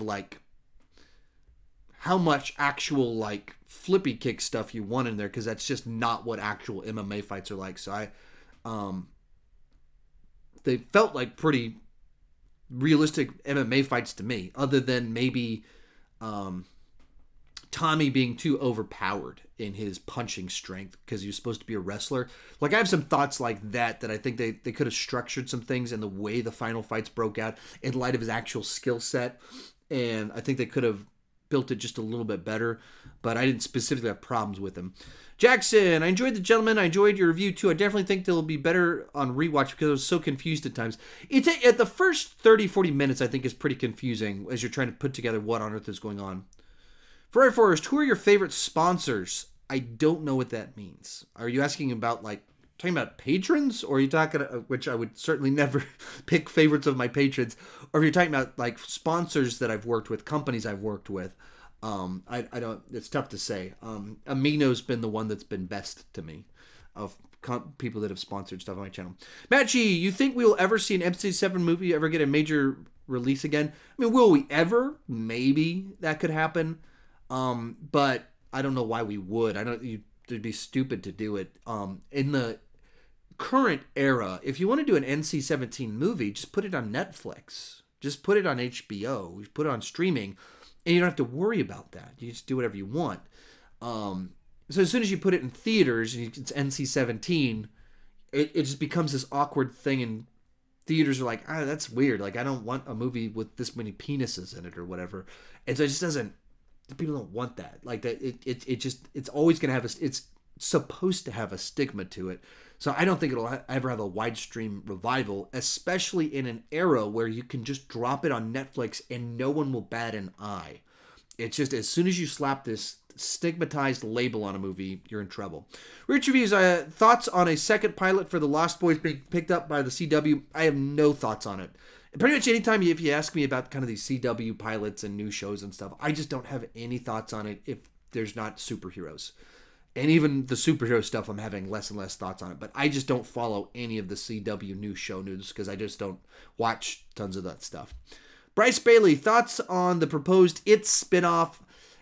actual like flippy kick stuff you want in there, because that's just not what actual MMA fights are like. So they felt like pretty realistic MMA fights to me, other than maybe Tommy being too overpowered in his punching strength because he was supposed to be a wrestler. Like, I have some thoughts like that I think they could have structured some things in the way the final fights broke out in light of his actual skill set. And I think they could have built it just a little bit better, but I didn't specifically have problems with him. Jackson, I enjoyed The Gentleman. I enjoyed your review too. I definitely think they'll be better on rewatch because I was so confused at times. At the first 30, 40 minutes, I think is pretty confusing as you're trying to put together what on earth is going on. Ferrari Forest, who are your favorite sponsors? I don't know what that means. Are you asking about talking about patrons, or are you talking, which I would certainly never pick favorites of my patrons, or if you're talking about sponsors that I've worked with, companies I've worked with? I don't, it's tough to say. Amino's been the one that's been best to me of people that have sponsored stuff on my channel. Matt G, you think we will ever see an MC7 movie ever get a major release again? I mean, will we ever? Maybe that could happen. But I don't know why we would. It'd be stupid to do it. In the current era, if you want to do an NC-17 movie, just put it on Netflix. Just put it on HBO. Put it on streaming, and you don't have to worry about that. You just do whatever you want. So as soon as you put it in theaters and it's NC-17, it just becomes this awkward thing, and theaters are like, that's weird. I don't want a movie with this many penises in it or whatever. And so it just doesn't. People don't want that. It's always going to have it's supposed to have a stigma to it. So I don't think it'll ever have a wide stream revival, especially in an era where you can just drop it on Netflix and no one will bat an eye. It's just as soon as you slap this stigmatized label on a movie, you're in trouble. Rich Reviews, thoughts on a second pilot for The Lost Boys being picked up by the CW? I have no thoughts on it. Pretty much anytime if you ask me about kind of these CW pilots and new shows and stuff, I just don't have any thoughts on it if there's not superheroes. And even the superhero stuff, I'm having less and less thoughts on it. But I just don't follow any of the CW new show news because I just don't watch tons of that stuff. Bryce Bailey, thoughts on the proposed It's spinoff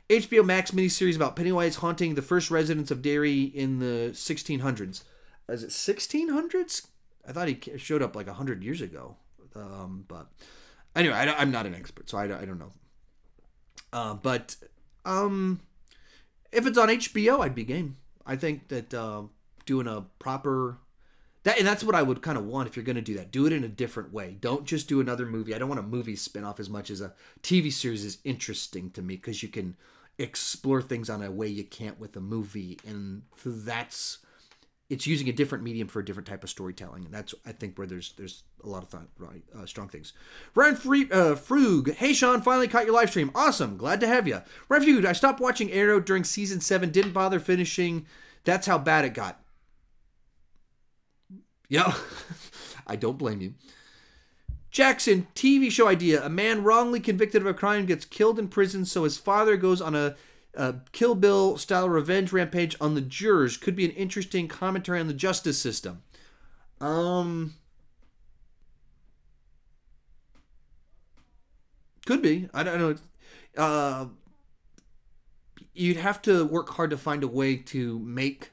HBO Max miniseries about Pennywise haunting the first residents of Derry in the 1600s. Is it 1600s? I thought he showed up 100 years ago. But anyway, I'm not an expert, so I don't know. But if it's on HBO, I'd be game. I think that doing a proper and that's what I would kind of want if you're going to do that. Do it in a different way. Don't just do another movie. I don't want a movie spinoff as much as a TV series is interesting to me because you can explore things on a way you can't with a movie, and it's using a different medium for a different type of storytelling, and that's I think where there's a lot of strong things. Ryan Frug, hey Sean, finally caught your live stream. Awesome, glad to have you. Ryan Frug, I stopped watching Arrow during season 7, didn't bother finishing. That's how bad it got. Yeah, I don't blame you. Jackson, TV show idea: a man wrongly convicted of a crime gets killed in prison, so his father goes on a Kill Bill style revenge rampage on the jurors. Could be an interesting commentary on the justice system. Could be. I don't know. You'd have to work hard to find a way to make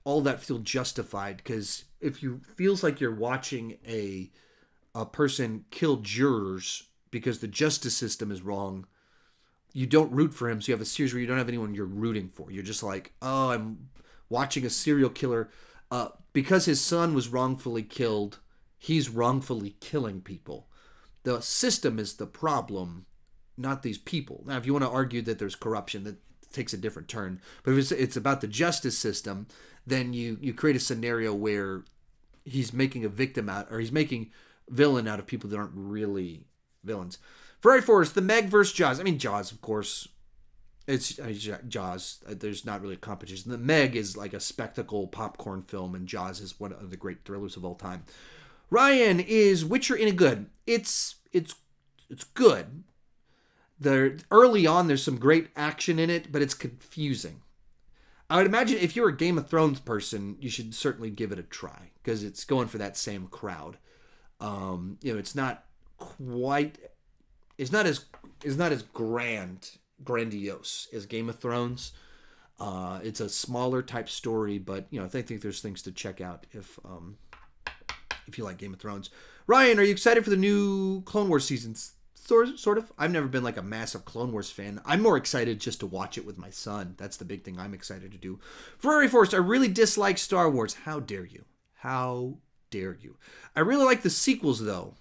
all that feel justified, because if you feels like you're watching a person kill jurors because the justice system is wrong, you don't root for him, so you have a series where you don't have anyone you're rooting for. You're just like, oh, I'm watching a serial killer. Because his son was wrongfully killed, he's wrongfully killing people. The system is the problem, not these people. Now, if you want to argue that there's corruption, that takes a different turn. But if it's about the justice system, then you create a scenario where he's making a victim out, or he's making villain out of people that aren't really villains. Ferrari Forest, The Meg versus Jaws. I mean, Jaws, of course. It's Jaws. There's not really a competition. The Meg is like a spectacle popcorn film, and Jaws is one of the great thrillers of all time. Ryan, is Witcher any good? It's good. Early on, there's some great action in it, but it's confusing. I would imagine if you're a Game of Thrones person, you should certainly give it a try because it's going for that same crowd. It's not as grandiose as Game of Thrones. It's a smaller type story, but I think there's things to check out if you like Game of Thrones. Ryan, are you excited for the new Clone Wars seasons? Sort of. I've never been a massive Clone Wars fan. I'm more excited just to watch it with my son. That's the big thing I'm excited to do. Ferrari Force, I really dislike Star Wars. How dare you? How dare you? I really like the sequels, though,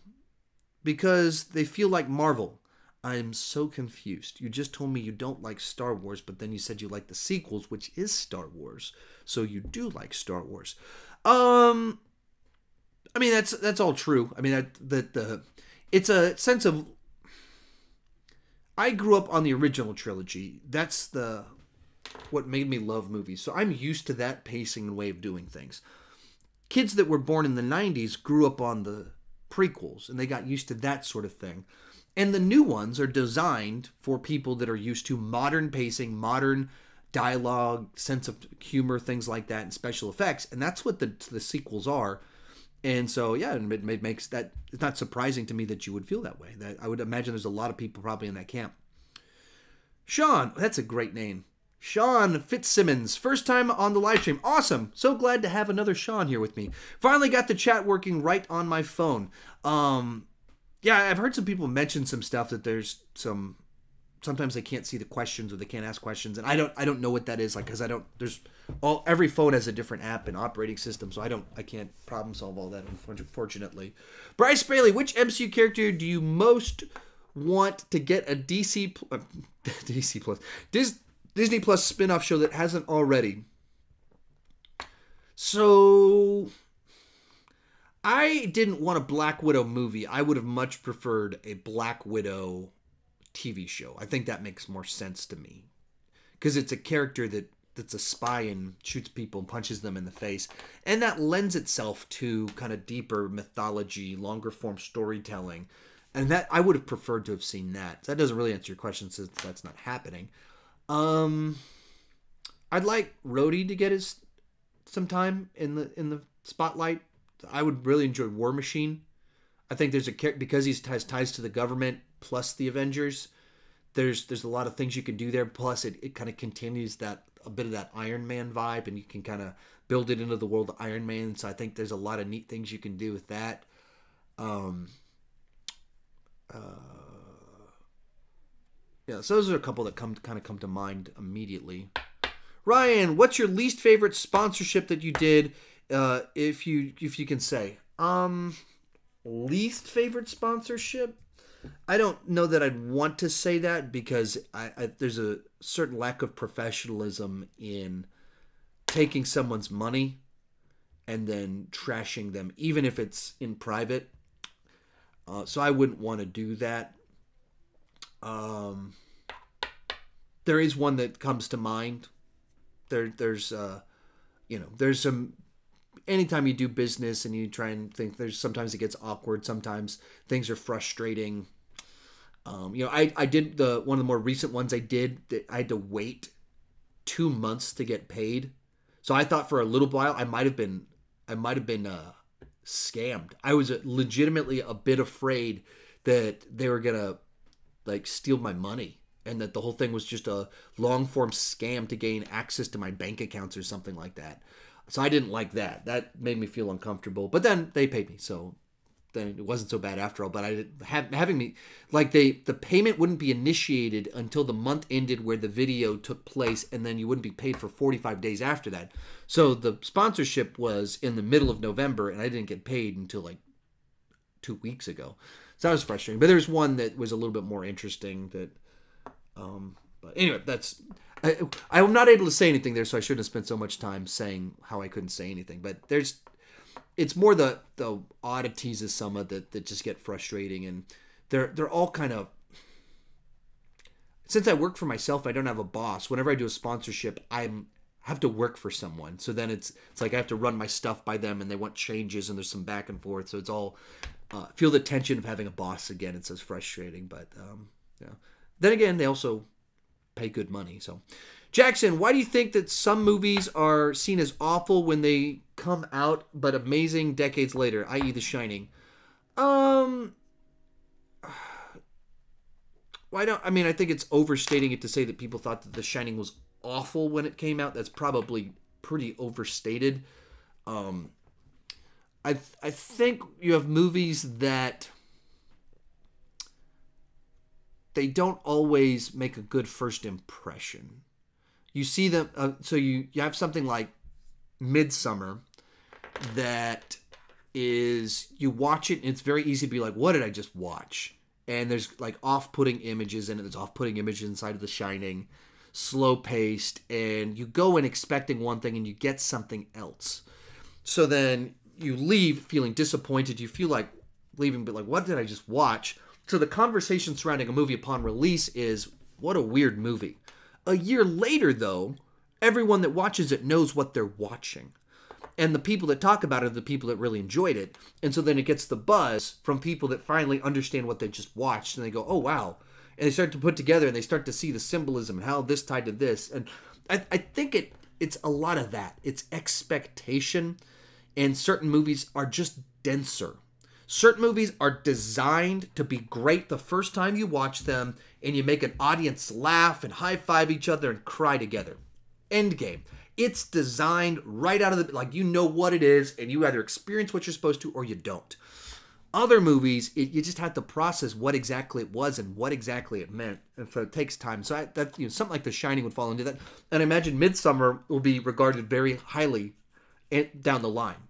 because they feel like Marvel. I'm so confused. You just told me you don't like Star Wars, but then you said you like the sequels, which is Star Wars. So you do like Star Wars. I mean, that's all true. I mean, it's a sense of. I grew up on the original trilogy. That's what made me love movies. So I'm used to that pacing and way of doing things. Kids that were born in the 90s grew up on the prequels, and they got used to that sort of thing. And the new ones are designed for people that are used to modern pacing, modern dialogue, sense of humor, things like that, and special effects. And that's what the sequels are. And so, yeah, it makes that, it's not surprising to me that you would feel that way. That I would imagine there's a lot of people probably in that camp. Sean, that's a great name. Sean Fitzsimmons, first time on the live stream. Awesome. So glad to have another Sean here with me. Finally got the chat working right on my phone. Yeah, I've heard some people mention some stuff that there's sometimes they can't see the questions or they can't ask questions, and I don't know what that is, like, because every phone has a different app and operating system, so I can't problem solve all that, unfortunately. Bryce Bailey, which MCU character do you most want to get a Disney Plus spin-off show that hasn't already? So I didn't want a Black Widow movie. I would have much preferred a Black Widow TV show. I think that makes more sense to me, because it's a character that's a spy and shoots people and punches them in the face, and that lends itself to kind of deeper mythology, longer form storytelling, and that I would have preferred to have seen that. So that doesn't really answer your question since that's not happening. I'd like Rhodey to get some time in the spotlight. I would really enjoy War Machine. I think there's because he has ties to the government plus the Avengers. There's a lot of things you can do there. Plus, it kind of continues a bit of that Iron Man vibe, and you can kind of build it into the world of Iron Man. So I think there's a lot of neat things you can do with that. Yeah, so those are a couple that come to mind immediately. Ryan, what's your least favorite sponsorship that you did? If you can say. Least favorite sponsorship? I don't know that I'd want to say that, because there's a certain lack of professionalism in taking someone's money and then trashing them, even if it's in private. So I wouldn't want to do that. There is one that comes to mind. There's some. Anytime you do business and you try and think, sometimes it gets awkward. Sometimes things are frustrating. I did one of the more recent ones I did that I had to wait 2 months to get paid. So I thought for a little while I might have been scammed. I was legitimately a bit afraid that they were gonna steal my money, and that the whole thing was just a long form scam to gain access to my bank accounts or something like that. So I didn't like that. That made me feel uncomfortable. But then they paid me, so then it wasn't so bad after all. But the payment wouldn't be initiated until the month ended where the video took place, and then you wouldn't be paid for 45 days after that. So the sponsorship was in the middle of November, and I didn't get paid until 2 weeks ago. So that was frustrating. But there's one that was a little bit more interesting. But anyway, I'm not able to say anything there, so I shouldn't have spent so much time saying how I couldn't say anything. But it's more the oddities of some of that just get frustrating, and they're all kind of. Since I work for myself, I don't have a boss. Whenever I do a sponsorship, I have to work for someone. So then it's like I have to run my stuff by them, and they want changes, and there's some back and forth. So it's all feel the tension of having a boss again. It's so frustrating, but yeah. Then again, they also pay good money. So, Jackson, why do you think that some movies are seen as awful when they come out, but amazing decades later, i.e. The Shining? I think it's overstating it to say that people thought that The Shining was awful when it came out. That's probably pretty overstated. I think you have movies that they don't always make a good first impression. You see them, so you have something like Midsummer that is, you watch it and it's very easy to be like, what did I just watch? and there's like off-putting images in it. There's off-putting images inside of The Shining, slow-paced, and you go in expecting one thing and you get something else. So then you leave feeling disappointed. You feel like leaving, but like, what did I just watch? So the conversation surrounding a movie upon release is, what a weird movie. A year later, though, everyone that watches it knows what they're watching. And the people that talk about it are the people that really enjoyed it. And so then it gets the buzz from people that finally understand what they just watched. And they go, oh, wow. And they start to put together and they start to see the symbolism and how this tied to this. And I think it's a lot of that. It's expectation. And certain movies are just denser. Certain movies are designed to be great the first time you watch them. And you make an audience laugh and high-five each other and cry together. Endgame. It's designed right out of the, like, you know what it is, and you either experience what you're supposed to or you don't. Other movies, you just have to process what exactly it was and what exactly it meant. And so it takes time. So something like The Shining would fall into that. And I imagine Midsummer will be regarded very highly down the line.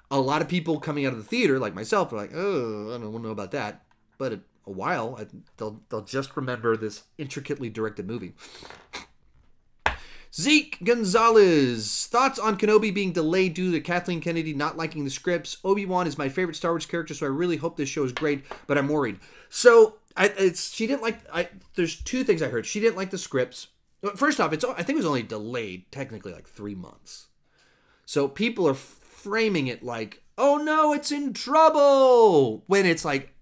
A lot of people coming out of the theater, like myself, are like, oh, I don't know about that. But a while, they'll just remember this intricately directed movie. Zeke Gonzalez. Thoughts on Kenobi being delayed due to Kathleen Kennedy not liking the scripts. Obi-Wan is my favorite Star Wars character, so I really hope this show is great, but I'm worried. So, she didn't like... there's two things I heard. She didn't like the scripts. First off, I think it was only delayed, technically, like 3 months. So people are framing it like, oh no, it's in trouble! When it's like...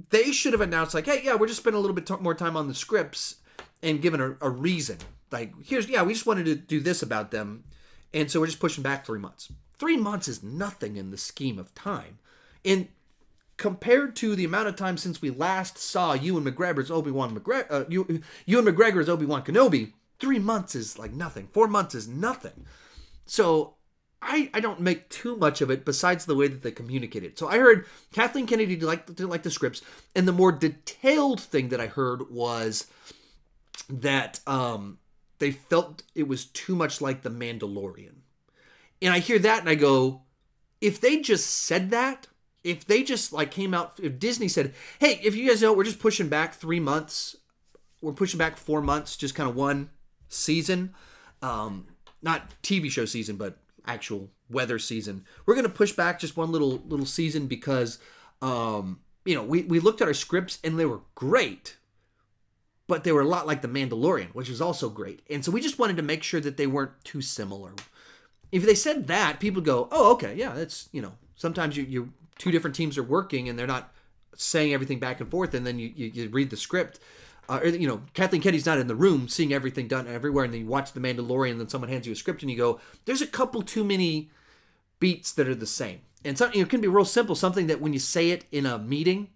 They should have announced, like, hey, yeah, we're just spending a little bit more time on the scripts, and given a reason. Like, we just wanted to do this about them, and so we're just pushing back 3 months. 3 months is nothing in the scheme of time. And compared to the amount of time since we last saw Ewan McGregor as Obi-Wan Kenobi, 3 months is like nothing. 4 months is nothing. So I don't make too much of it besides the way that they communicate it. So I heard Kathleen Kennedy didn't like the scripts, and the more detailed thing that I heard was that they felt it was too much like The Mandalorian. And I hear that and I go, if they just said that, if they just like came out, if Disney said, hey, if you guys know, we're just pushing back 3 months, we're pushing back 4 months, just kind of one season, not TV show season, but actual weather season. We're going to push back just one little season because, we looked at our scripts and they were great. But they were a lot like The Mandalorian, which was also great. And so we just wanted to make sure that they weren't too similar. If they said that, people go, oh, okay, yeah, that's, sometimes you two different teams are working and they're not saying everything back and forth, and then you read the script. Kathleen Kennedy's not in the room seeing everything done everywhere, and then you watch The Mandalorian, and then someone hands you a script and you go, there's a couple too many beats that are the same. And something, it can be real simple, something that when you say it in a meeting,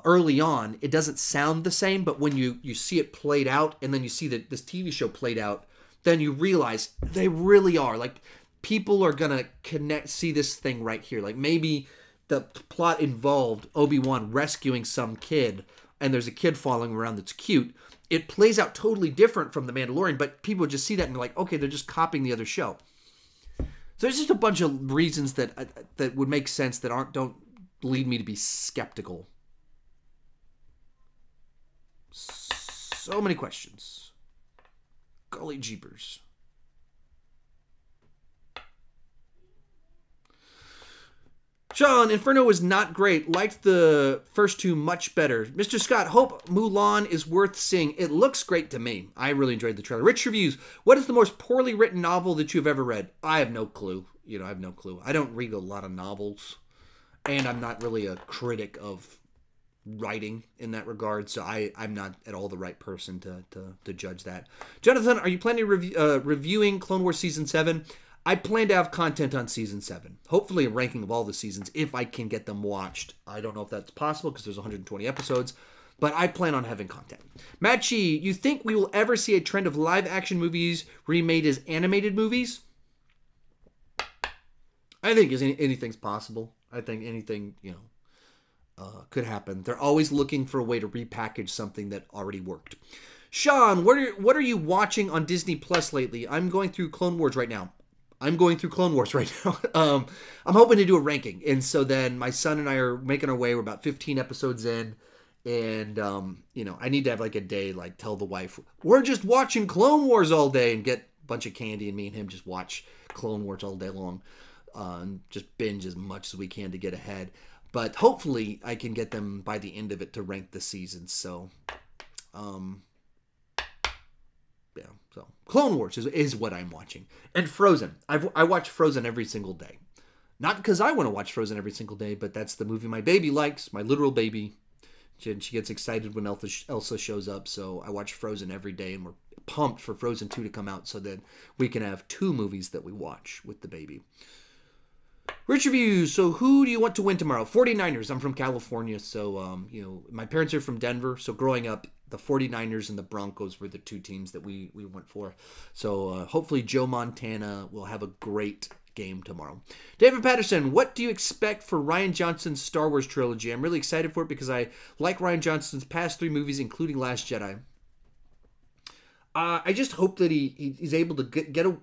early on, it doesn't sound the same, but when you see it played out, and then you see that this TV show played out, then you realize they really are. Like, people are going to see this thing right here. Like, maybe the plot involved Obi-Wan rescuing some kid, and there's a kid following around that's cute. It plays out totally different from The Mandalorian, but people just see that and they're like, okay, they're just copying the other show. So there's just a bunch of reasons that would make sense that don't lead me to be skeptical. So many questions. Golly jeepers. Sean, Inferno was not great. Liked the first two much better. Mr. Scott, hope Mulan is worth seeing. It looks great to me. I really enjoyed the trailer. Rich Reviews, what is the most poorly written novel that you've ever read? I have no clue. I have no clue. I don't read a lot of novels. And I'm not really a critic of writing in that regard, so I'm not at all the right person to judge that. Jonathan, are you planning reviewing Clone Wars Season 7? I plan to have content on Season 7. Hopefully a ranking of all the seasons if I can get them watched. I don't know if that's possible because there's 120 episodes, but I plan on having content. Matchy, you think we will ever see a trend of live-action movies remade as animated movies? I think anything's possible. I think anything, could happen. They're always looking for a way to repackage something that already worked. Sean, what are you watching on Disney Plus lately? I'm going through Clone Wars right now. I'm going through Clone Wars right now. I'm hoping to do a ranking. And so then my son and I are making our way. We're about 15 episodes in. And, I need to have like a day, like tell the wife, we're just watching Clone Wars all day and get a bunch of candy and me and him just watch Clone Wars all day long. And just binge as much as we can to get ahead. But hopefully I can get them by the end of it to rank the season. So, yeah. So Clone Wars is what I'm watching. And Frozen. I watch Frozen every single day. Not because I want to watch Frozen every single day, but that's the movie my baby likes, my literal baby. She gets excited when Elsa shows up, so I watch Frozen every day, and we're pumped for Frozen 2 to come out so that we can have 2 movies that we watch with the baby. Rich reviews. So who do you want to win tomorrow? 49ers. I'm from California, so, my parents are from Denver, so growing up, the 49ers and the Broncos were the 2 teams that we went for. So hopefully Joe Montana will have a great game tomorrow. David Patterson, what do you expect for Rian Johnson's Star Wars trilogy? I'm really excited for it because I like Rian Johnson's past 3 movies, including Last Jedi. I just hope that he's able to get a...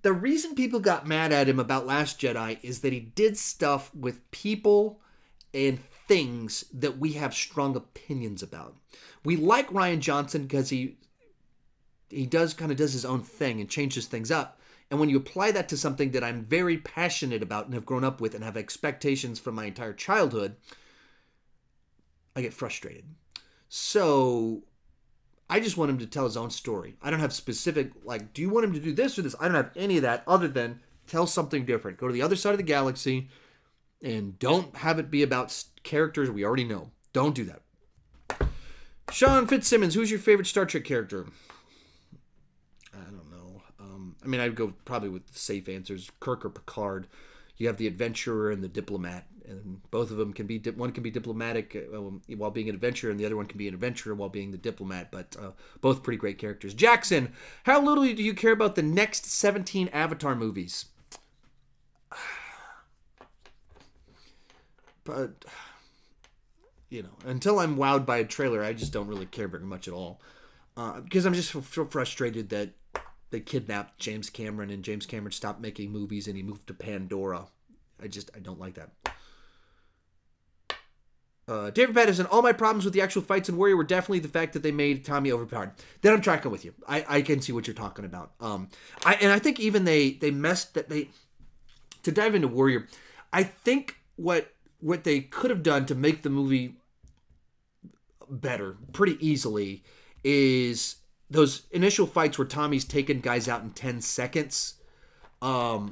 The reason people got mad at him about Last Jedi is that he did stuff with people and things that we have strong opinions about. We like Rian Johnson because he does his own thing and changes things up. And when you apply that to something that I'm very passionate about and have grown up with and have expectations from my entire childhood, I get frustrated. So I just want him to tell his own story. I don't have specific, do you want him to do this or this? I don't have any of that other than tell something different. Go to the other side of the galaxy and don't have it be about characters we already know. Don't do that. Sean Fitzsimmons, who's your favorite Star Trek character? I'd go probably with the safe answers, Kirk or Picard. You have the adventurer and the diplomat, and both of them can be, one can be diplomatic while being an adventurer, and the other one can be an adventurer while being the diplomat, but both pretty great characters. Jackson, how little do you care about the next 17 Avatar movies? But, until I'm wowed by a trailer, I just don't really care very much at all. Because I'm just so frustrated that they kidnapped James Cameron and James Cameron stopped making movies and he moved to Pandora. I don't like that. David Patterson, all my problems with the actual fights in Warrior were definitely the fact that they made Tommy overpowered. Then I'm tracking with you. I can see what you're talking about. I think even they messed that to dive into Warrior, I think what they could have done to make the movie better pretty easily is those initial fights where Tommy's taking guys out in 10 seconds. I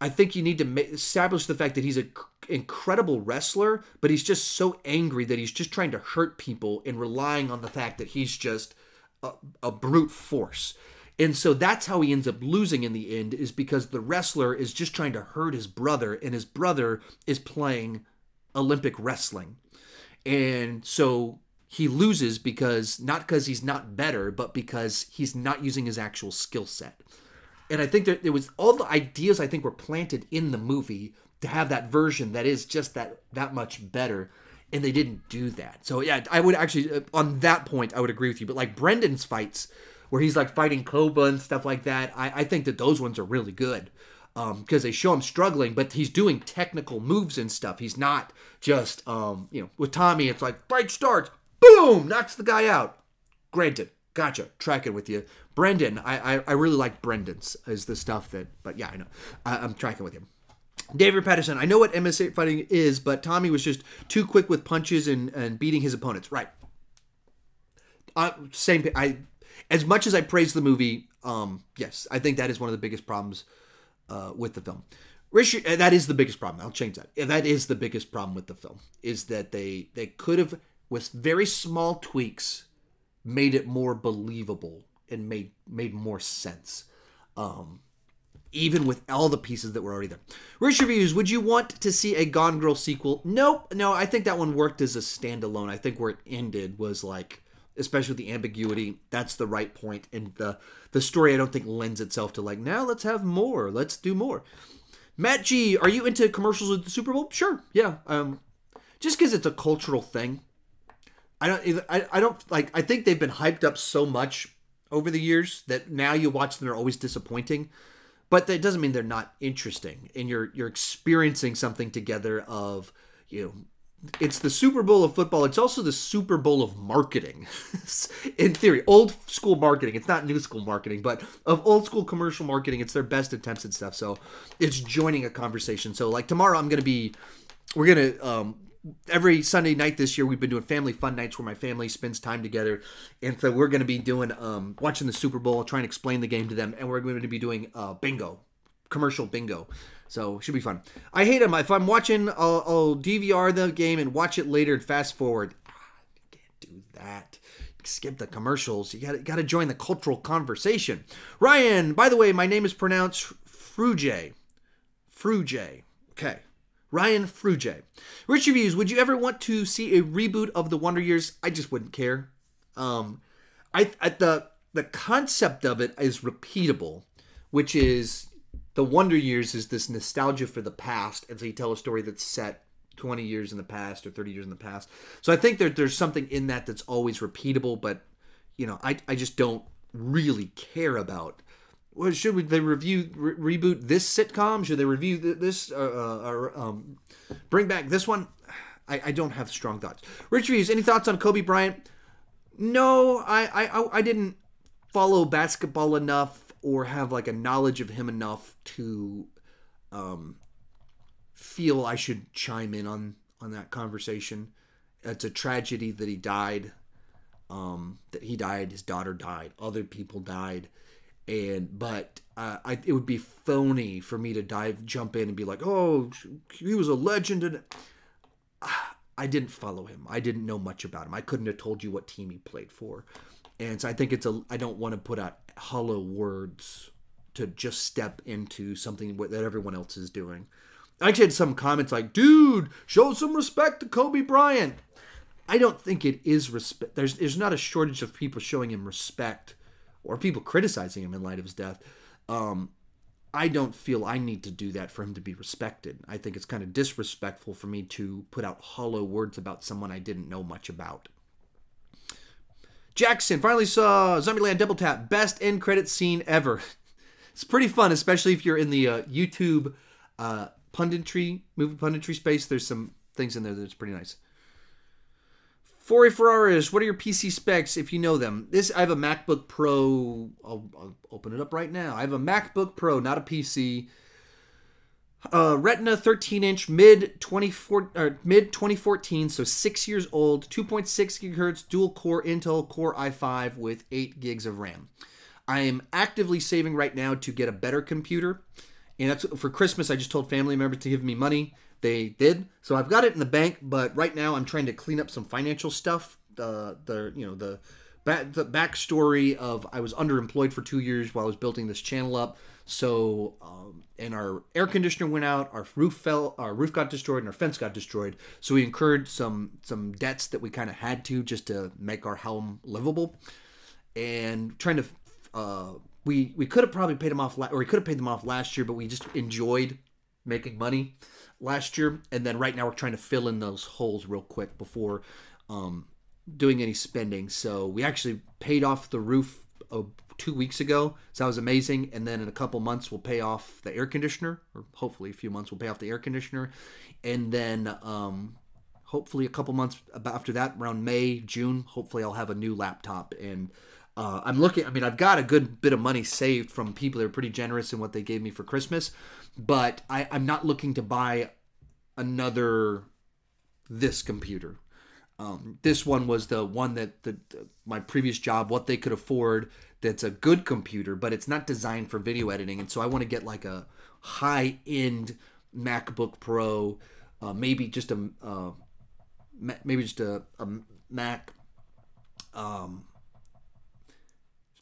think you need to establish the fact that he's an incredible wrestler, but he's just so angry that he's just trying to hurt people and relying on the fact that he's just a brute force. And so that's how he ends up losing in the end, is because the wrestler is just trying to hurt his brother, and his brother is playing Olympic wrestling. And so he loses not because he's not better, but because he's not using his actual skill set. And I think that there was all the ideas I think were planted in the movie to have that version that is just that much better, and they didn't do that. So yeah, I would actually, on that point, I would agree with you. But like Brendan's fights, where he's like fighting Koba and stuff like that, I think that those ones are really good. Because they show him struggling, but he's doing technical moves and stuff. He's not just, with Tommy, it's like, fight starts, boom, knocks the guy out. Granted, gotcha, tracking with you. Brendan, I really like Brendan's, is the stuff that, but yeah, I know. I'm tracking with him. David Patterson, I know what MMA fighting is, but Tommy was just too quick with punches and beating his opponents. Right. As much as I praise the movie, yes, I think that is one of the biggest problems with the film. That is the biggest problem. I'll change that. That is the biggest problem with the film, is that they could have, with very small tweaks, made it more believable and made more sense. Even with all the pieces that were already there. Rich reviews, would you want to see a Gone Girl sequel? Nope. No, I think that one worked as a standalone. I think where it ended was like, especially with the ambiguity, that's the right point. And the story, I don't think, lends itself to like, now let's have more. Let's do more. Matt G, are you into commercials with the Super Bowl? Sure. Yeah. Just because it's a cultural thing. I think they've been hyped up so much over the years that now you watch them, they're always disappointing. But that doesn't mean they're not interesting. And you're experiencing something together of, it's the Super Bowl of football. It's also the Super Bowl of marketing. In theory, old school marketing. It's not new school marketing, but of old school commercial marketing, it's their best attempts and stuff. So it's joining a conversation. So like tomorrow we're going to, every Sunday night this year, we've been doing family fun nights where my family spends time together. And so we're going to be doing, watching the Super Bowl, trying to explain the game to them. And we're going to be doing bingo, commercial bingo. So it should be fun. I hate them. If I'm watching, I'll DVR the game and watch it later and fast forward. You can't do that. Skip the commercials. You got to join the cultural conversation. Ryan, by the way, my name is pronounced Fruge. Fruge. Okay. Ryan Fruge. Rich Reviews, would you ever want to see a reboot of The Wonder Years? I just wouldn't care. The concept of it is repeatable, which is The Wonder Years is this nostalgia for the past, and so you tell a story that's set 20 years in the past or 30 years in the past. So I think there's something in that that's always repeatable, but I just don't really care about. Well, should they reboot this sitcom? Should they review this bring back this one? I don't have strong thoughts. Rich Reviews, any thoughts on Kobe Bryant? No, I didn't follow basketball enough or have like a knowledge of him enough to feel I should chime in on that conversation. It's a tragedy that he died. His daughter died, other people died. But it would be phony for me to jump in and be like, oh, he was a legend. And I didn't follow him. I didn't know much about him. I couldn't have told you what team he played for. And so I think I don't want to put out hollow words to just step into something that everyone else is doing. I actually had some comments like, dude, show some respect to Kobe Bryant. I don't think it is respect. There's not a shortage of people showing him respect or people criticizing him in light of his death. I don't feel I need to do that for him to be respected. I think it's kind of disrespectful for me to put out hollow words about someone I didn't know much about. Jackson finally saw Zombieland Double Tap. Best end credit scene ever. It's pretty fun, especially if you're in the YouTube movie punditry space. There's some things in there that's pretty nice. Foray Ferraris, what are your PC specs if you know them? I have a MacBook Pro. I'll open it up right now. I have a MacBook Pro, not a PC. Retina 13-inch, mid 2014, so 6 years old, 2.6 gigahertz, dual core Intel Core i5 with 8 gigs of RAM. I am actively saving right now to get a better computer. And that's for Christmas. I just told family members to give me money. They did. So I've got it in the bank, but right now I'm trying to clean up some financial stuff. The backstory of I was underemployed for 2 years while I was building this channel up. So, and our air conditioner went out, our roof got destroyed, and our fence got destroyed. So we incurred some debts that we kind of had to just to make our home livable. And trying to, we could have probably paid them off, or we could have paid them off last year, but we just enjoyed making money last year. And then right now we're trying to fill in those holes real quick before doing any spending. So we actually paid off the roof 2 weeks ago. So that was amazing. And then in a couple months we'll pay off the air conditioner, or hopefully a few months we'll pay off the air conditioner. And then hopefully a couple months after that, around May, June, hopefully I'll have a new laptop. And I've got a good bit of money saved from people that are pretty generous in what they gave me for Christmas, but I'm not looking to buy this computer. This one was the one that my previous job, what they could afford, that's a good computer, but it's not designed for video editing. And so I want to get like a high-end MacBook Pro, maybe just a Mac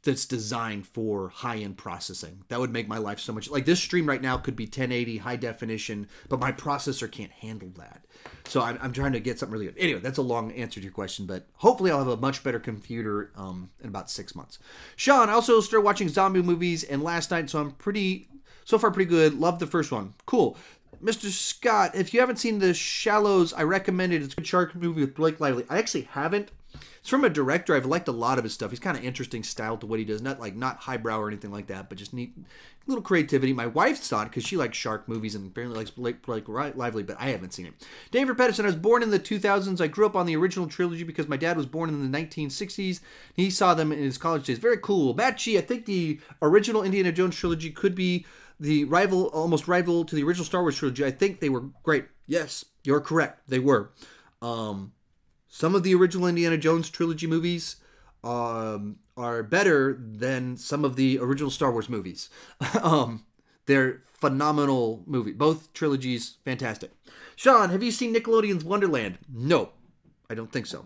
that's designed for high-end processing. That would make my life so much... Like this stream right now could be 1080, high definition, but my processor can't handle that. So I'm trying to get something really good. Anyway, that's a long answer to your question, but hopefully I'll have a much better computer in about 6 months. Sean, I also started watching zombie movies and last night, so so far pretty good. Love the first one. Cool. Mr. Scott, if you haven't seen The Shallows, I recommend it. It's a good shark movie with Blake Lively. I actually haven't. It's from a director. I've liked a lot of his stuff. He's kind of interesting style to what he does. Not highbrow or anything like that, but just neat little creativity. My wife saw it because she likes shark movies and apparently likes Blake Lively, but I haven't seen it. David Pedersen, I was born in the 2000s. I grew up on the original trilogy because my dad was born in the 1960s. He saw them in his college days. Very cool. Matt G, I think the original Indiana Jones trilogy could be the almost rival to the original Star Wars trilogy. I think they were great. Yes, you're correct. They were. Some of the original Indiana Jones trilogy movies are better than some of the original Star Wars movies. They're phenomenal movie. Both trilogies, fantastic. Sean, have you seen Nickelodeon's Wonderland? No, I don't think so.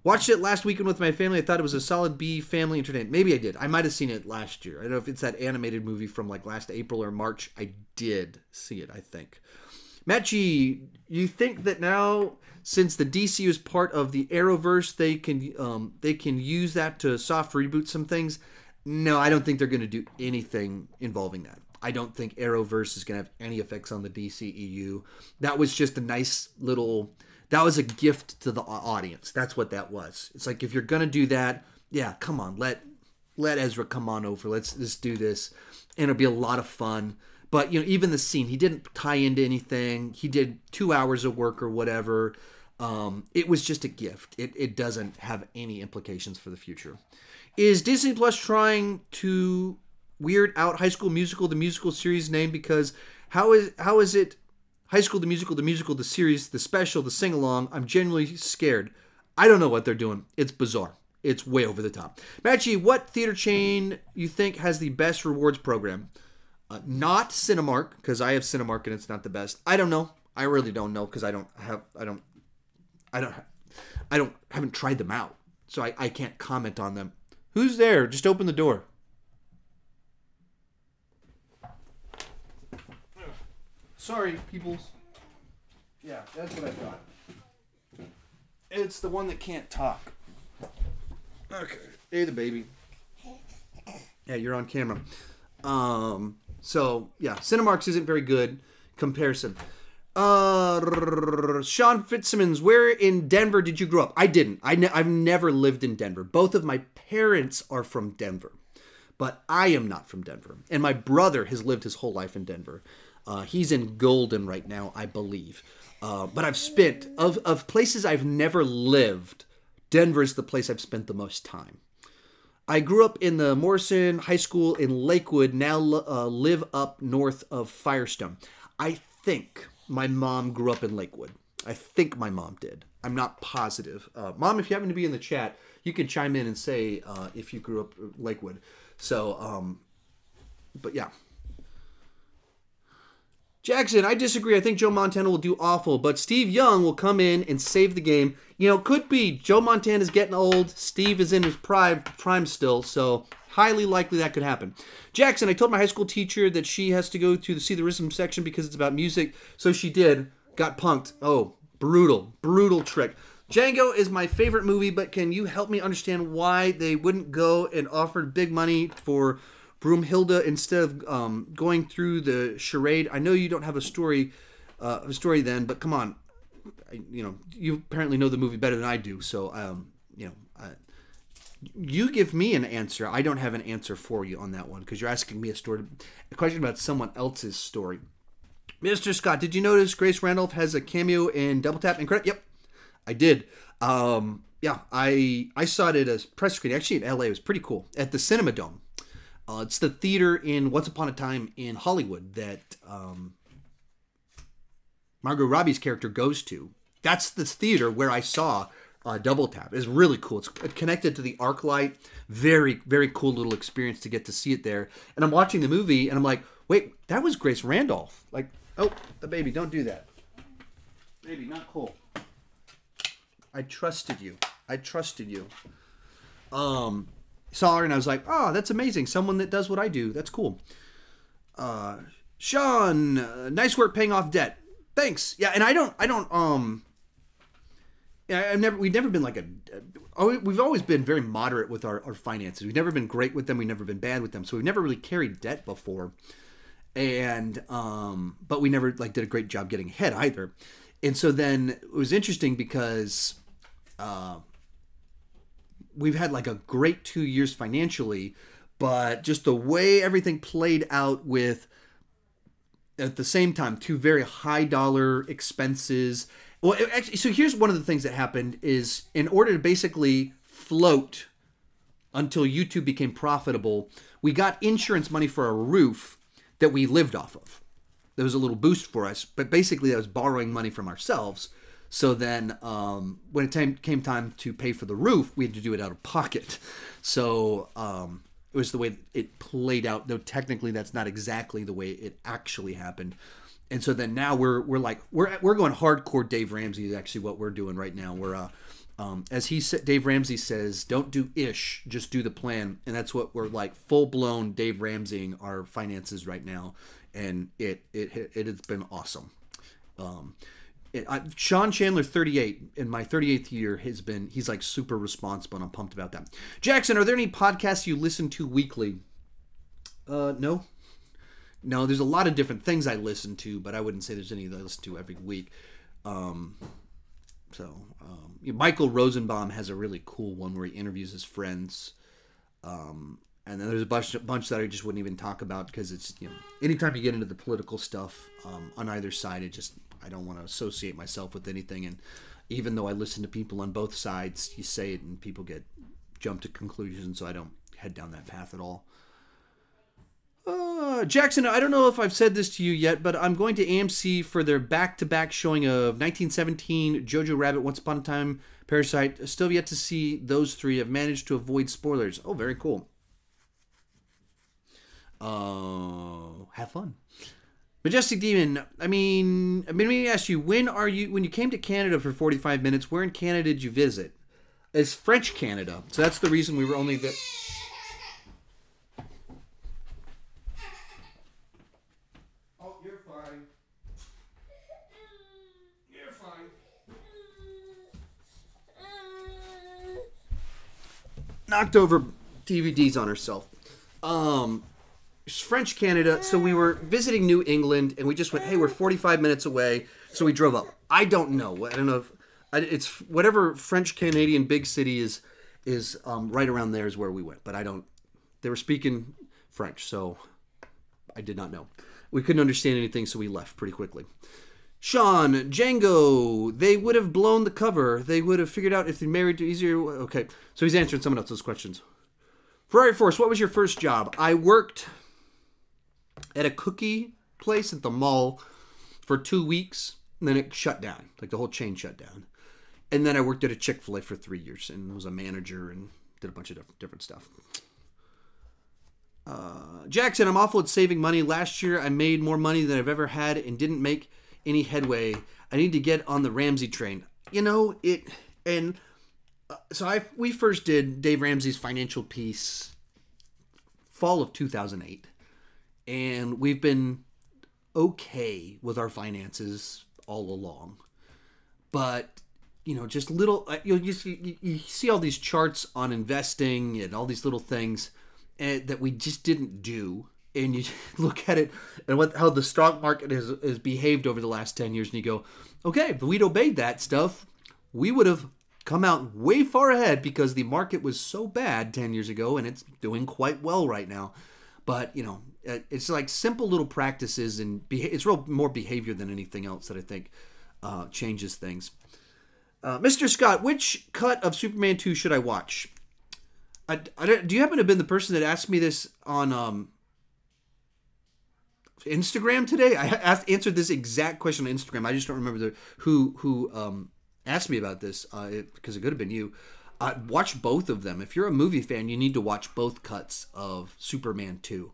Watched it last weekend with my family. I thought it was a solid B family entertainment. Maybe I did. I might have seen it last year. I don't know if it's that animated movie from like last April or March. I did see it, I think. Matt G, you think that now, since the DCU is part of the Arrowverse, they can use that to soft reboot some things? No, I don't think they're going to do anything involving that. I don't think Arrowverse is going to have any effects on the DCEU. That was just a nice little... That was a gift to the audience. That's what that was. It's like, if you're going to do that, yeah, come on, let Ezra come on over. Let's do this. And it'll be a lot of fun. But, even the scene, he didn't tie into anything. He did 2 hours of work or whatever. It was just a gift. It doesn't have any implications for the future. Is Disney Plus trying to weird out High School Musical, the musical series name? Because how is it High School, the musical, the series, the special, the sing-along? I'm genuinely scared. I don't know what they're doing. It's bizarre. It's way over the top. Matchy, what theater chain you think has the best rewards program? Not Cinemark, because I have Cinemark and it's not the best. I don't know. I really don't know because I haven't tried them out, so I can't comment on them. Who's there? Just open the door. Sorry, peoples. Yeah, that's what I thought. It's the one that can't talk. Okay. Hey, the baby. Yeah, you're on camera. So, yeah, Cinemark's isn't very good comparison. Sean Fitzsimmons, where in Denver did you grow up? I didn't. I've never lived in Denver. Both of my parents are from Denver, but I am not from Denver. And my brother has lived his whole life in Denver. He's in Golden right now, I believe. But I've spent, of places I've never lived, Denver is the place I've spent the most time. I grew up in the Morrison High School in Lakewood, now live up north of Firestone. I think my mom grew up in Lakewood. I think my mom did. I'm not positive. Mom, if you happen to be in the chat, you can chime in and say if you grew up in Lakewood. So, but yeah. Jackson, I disagree. I think Joe Montana will do awful, but Steve Young will come in and save the game. Could be. Joe Montana's getting old. Steve is in his prime still, so highly likely that could happen. Jackson, I told my high school teacher that she has to go to See the Rhythm section because it's about music, so she did. Got punked. Oh, brutal. Brutal trick. Django is my favorite movie, but can you help me understand why they wouldn't go and offer big money for Broomhilda instead of going through the charade? I know you don't have a story then, but come on, you apparently know the movie better than I do. So, you give me an answer. I don't have an answer for you on that one because you're asking me a question about someone else's story. Mr. Scott, did you notice Grace Randolph has a cameo in Double Tap and Credit? Yep, I did. Yeah, I saw it at a press screening. Actually, in LA, it was pretty cool at the Cinema Dome. It's the theater in Once Upon a Time in Hollywood that Margot Robbie's character goes to. That's the theater where I saw Double Tap. It's really cool. It's connected to the ArcLight. Very, very cool little experience to get to see it there. And I'm watching the movie, and I'm like, wait, that was Grace Randolph. Like, oh, the baby, don't do that. Baby, not cool. I trusted you. Saw her, and I was like, oh, that's amazing. Someone that does what I do. That's cool. Sean, nice work paying off debt. Thanks. Yeah, and we've never been like we've always been very moderate with our finances. We've never been great with them. We've never been bad with them. So we've never really carried debt before. And, but we never did a great job getting ahead either. And so then it was interesting because, we've had like a great 2 years financially, but just the way everything played out with, at the same time, two very high dollar expenses. Well, actually, so here's one of the things that happened is, in order to basically float until YouTube became profitable, we got insurance money for a roof that we lived off of. There was a little boost for us, but basically that was borrowing money from ourselves. So then when it came time to pay for the roof, we had to do it out of pocket. So it was the way it played out, though technically that's not exactly the way it actually happened. And so then now we're going hardcore Dave Ramsey is actually what we're doing right now. We're as he said, Dave Ramsey says, don't do ish, just do the plan. And that's what we're like, full blown Dave Ramseying our finances right now. And it has been awesome. Sean Chandler, 38, in my 38th year, he's like super responsible, and I'm pumped about that. Jackson, are there any podcasts you listen to weekly? No, there's a lot of different things I listen to, but I wouldn't say there's any that I listen to every week. Michael Rosenbaum has a really cool one where he interviews his friends. And then there's a bunch that I just wouldn't even talk about, because it's, anytime you get into the political stuff on either side, I don't want to associate myself with anything. And even though I listen to people on both sides, you say it and people jump to conclusions, so I don't head down that path at all. Jackson, I don't know if I've said this to you yet, but I'm going to AMC for their back-to-back showing of 1917, Jojo Rabbit, Once Upon a Time, Parasite. Still yet to see those three. I've managed to avoid spoilers. Oh, very cool. Have fun. Majestic Demon, let me ask you, when you came to Canada for 45 minutes, where in Canada did you visit? It's French Canada, so that's the reason we were only there. Oh, you're fine. You're fine. Knocked over DVDs on herself. French Canada, so we were visiting New England, and we just went, hey, we're 45 minutes away, so we drove up. I don't know if it's whatever French Canadian big city is right around there is where we went, but they were speaking French, so I did not know. We couldn't understand anything, so we left pretty quickly. Sean, Django, they would have blown the cover. They would have figured out if they married to easier. Okay, so he's answering someone else's questions. Ferrari Force, what was your first job? I worked at a cookie place at the mall for 2 weeks, and then it shut down. Like the whole chain shut down. And then I worked at a Chick-fil-A for 3 years and was a manager and did a bunch of different stuff. Jackson, I'm awful at saving money. Last year I made more money than I've ever had and didn't make any headway. I need to get on the Ramsey train. We first did Dave Ramsey's financial piece fall of 2008. And we've been okay with our finances all along. But, just little, you see all these charts on investing and all these little things that we just didn't do. And you look at it and how the stock market has behaved over the last 10 years, and you go, okay, if we'd obeyed that stuff, we would have come out way far ahead, because the market was so bad 10 years ago, and it's doing quite well right now. But, it's like simple little practices, and it's real more behavior than anything else that I think changes things. Mr. Scott, which cut of Superman 2 should I watch? Do you happen to have been the person that asked me this on Instagram today? I answered this exact question on Instagram. I just don't remember who asked me about this, because it could have been you. Watch both of them. If you're a movie fan, you need to watch both cuts of Superman 2.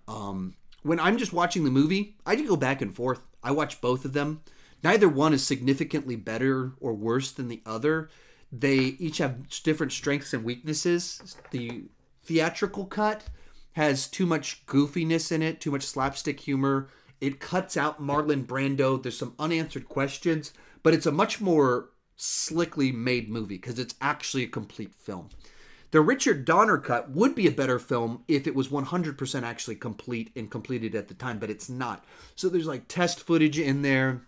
When I'm just watching the movie, I can go back and forth. I watch both of them. Neither one is significantly better or worse than the other. They each have different strengths and weaknesses. The theatrical cut has too much goofiness in it, too much slapstick humor. It cuts out Marlon Brando. There's some unanswered questions, but it's a much more slickly made movie because it's actually a complete film. The Richard Donner cut would be a better film if it was 100% actually complete and completed at the time, but it's not. So there's like test footage in there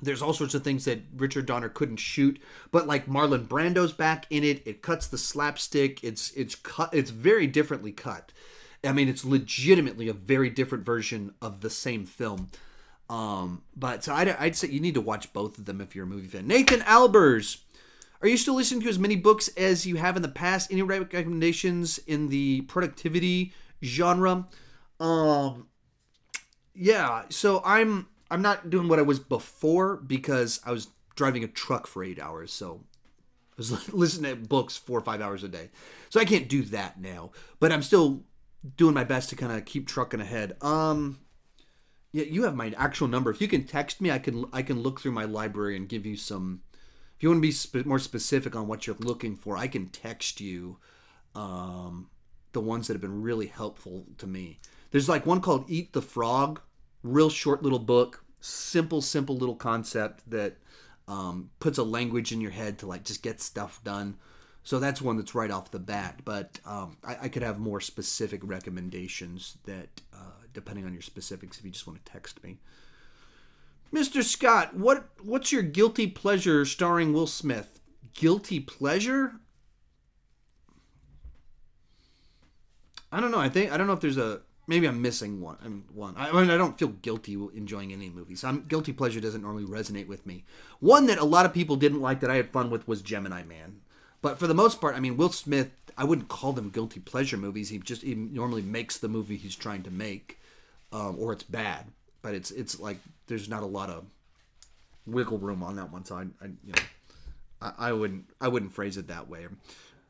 There's all sorts of things that Richard Donner couldn't shoot, but like Marlon Brando's back in it. It cuts the slapstick. It's cut. It's very differently cut. I mean, it's legitimately a very different version of the same film. But so I'd say you need to watch both of them if you're a movie fan. Nathan Albers, are you still listening to as many books as you have in the past? Any recommendations in the productivity genre? Yeah. So I'm not doing what I was before because I was driving a truck for 8 hours. So I was listening to books 4 or 5 hours a day. So I can't do that now. But I'm still doing my best to kind of keep trucking ahead. Yeah, you have my actual number. If you can text me, I can look through my library and give you some. If you want to be more specific on what you're looking for, I can text you the ones that have been really helpful to me. There's like one called Eat the Frog, real short little book, simple little concept that puts a language in your head to like just get stuff done. So that's one that's right off the bat. But I could have more specific recommendations that, depending on your specifics, if you just want to text me. Mr. Scott, what's your guilty pleasure starring Will Smith? Guilty pleasure? I don't know. I don't know if there's a. Maybe I'm missing one. I mean, I don't feel guilty enjoying any movies. Guilty pleasure doesn't normally resonate with me. One that a lot of people didn't like that I had fun with was Gemini Man. But for the most part, I mean, Will Smith, I wouldn't call them guilty pleasure movies. He normally makes the movie he's trying to make, or it's bad. But it's like there's not a lot of wiggle room on that one. So I wouldn't phrase it that way.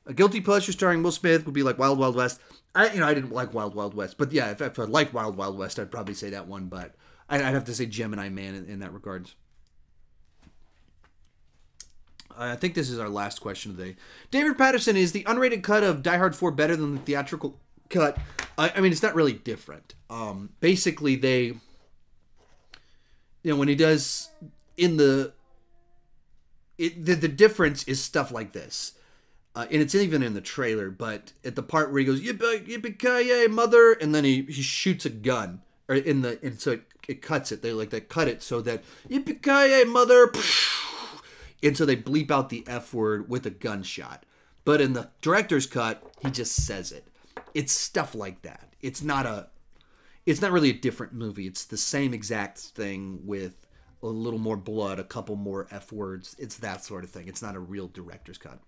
A guilty pleasure starring Will Smith would be like Wild Wild West. I didn't like Wild Wild West, but yeah, if I liked Wild Wild West, I'd probably say that one. But I'd have to say Gemini Man in that regard. I think this is our last question of the day. David Patterson, is the unrated cut of Die Hard 4 better than the theatrical cut? I mean, it's not really different. Basically, when he does the difference is stuff like this. And it's even in the trailer, but at the part where he goes, yippee-ki-yay, mother, and then he shoots a gun. And so it cuts it. They cut it so that, yippee-ki-yay, mother, and so they bleep out the F word with a gunshot. But in the director's cut, he just says it. It's stuff like that. It's not really a different movie. It's the same exact thing with a little more blood, a couple more F words. It's that sort of thing. It's not a real director's cut.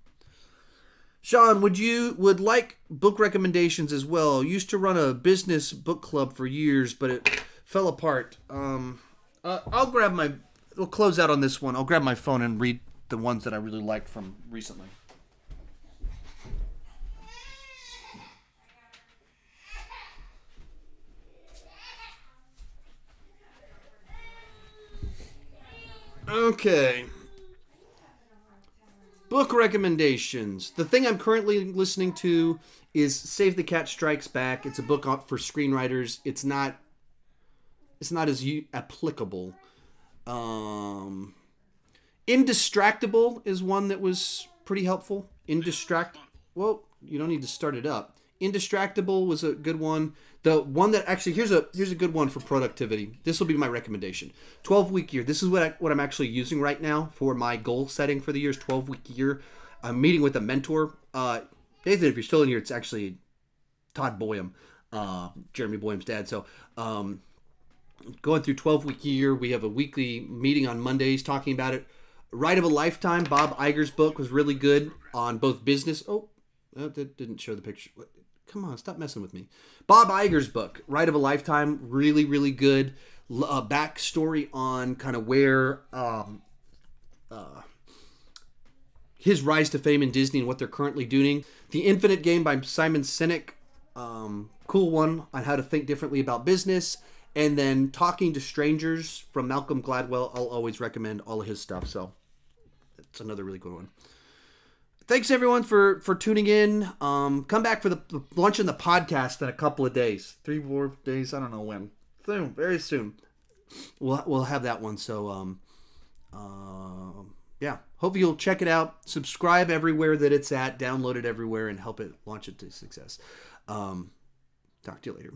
Sean, would like book recommendations as well? Used to run a business book club for years, but it fell apart. We'll close out on this one. I'll grab my phone and read the ones that I really liked from recently. Okay. Book recommendations. The thing I'm currently listening to is Save the Cat Strikes Back. It's a book for screenwriters. It's not as applicable. Indistractable is one that was pretty helpful. Well, you don't need to start it up. Indistractable was a good one. The one that actually here's a good one for productivity. This will be my recommendation. 12-week year. This is what I'm actually using right now for my goal setting for the year's 12-week year. I'm meeting with a mentor. Nathan, if you're still in here, it's actually Todd Boyum, Jeremy Boyum's dad. So going through 12-week year, we have a weekly meeting on Mondays talking about it. Ride of a Lifetime, Bob Iger's book, was really good on both business. Oh, that didn't show the picture. Come on, stop messing with me. Bob Iger's book, Ride of a Lifetime, really, really good. Backstory on kind of where his rise to fame in Disney and what they're currently doing. The Infinite Game by Simon Sinek, cool one on how to think differently about business. And then Talking to Strangers from Malcolm Gladwell. I'll always recommend all of his stuff. So it's another really good one. Thanks, everyone, for tuning in. Come back for the lunch and the podcast in a couple of days. 3-4 days. I don't know when. Soon. Very soon. We'll have that one. So, yeah. Hope you'll check it out. Subscribe everywhere that it's at. Download it everywhere and help it launch it to success. Talk to you later.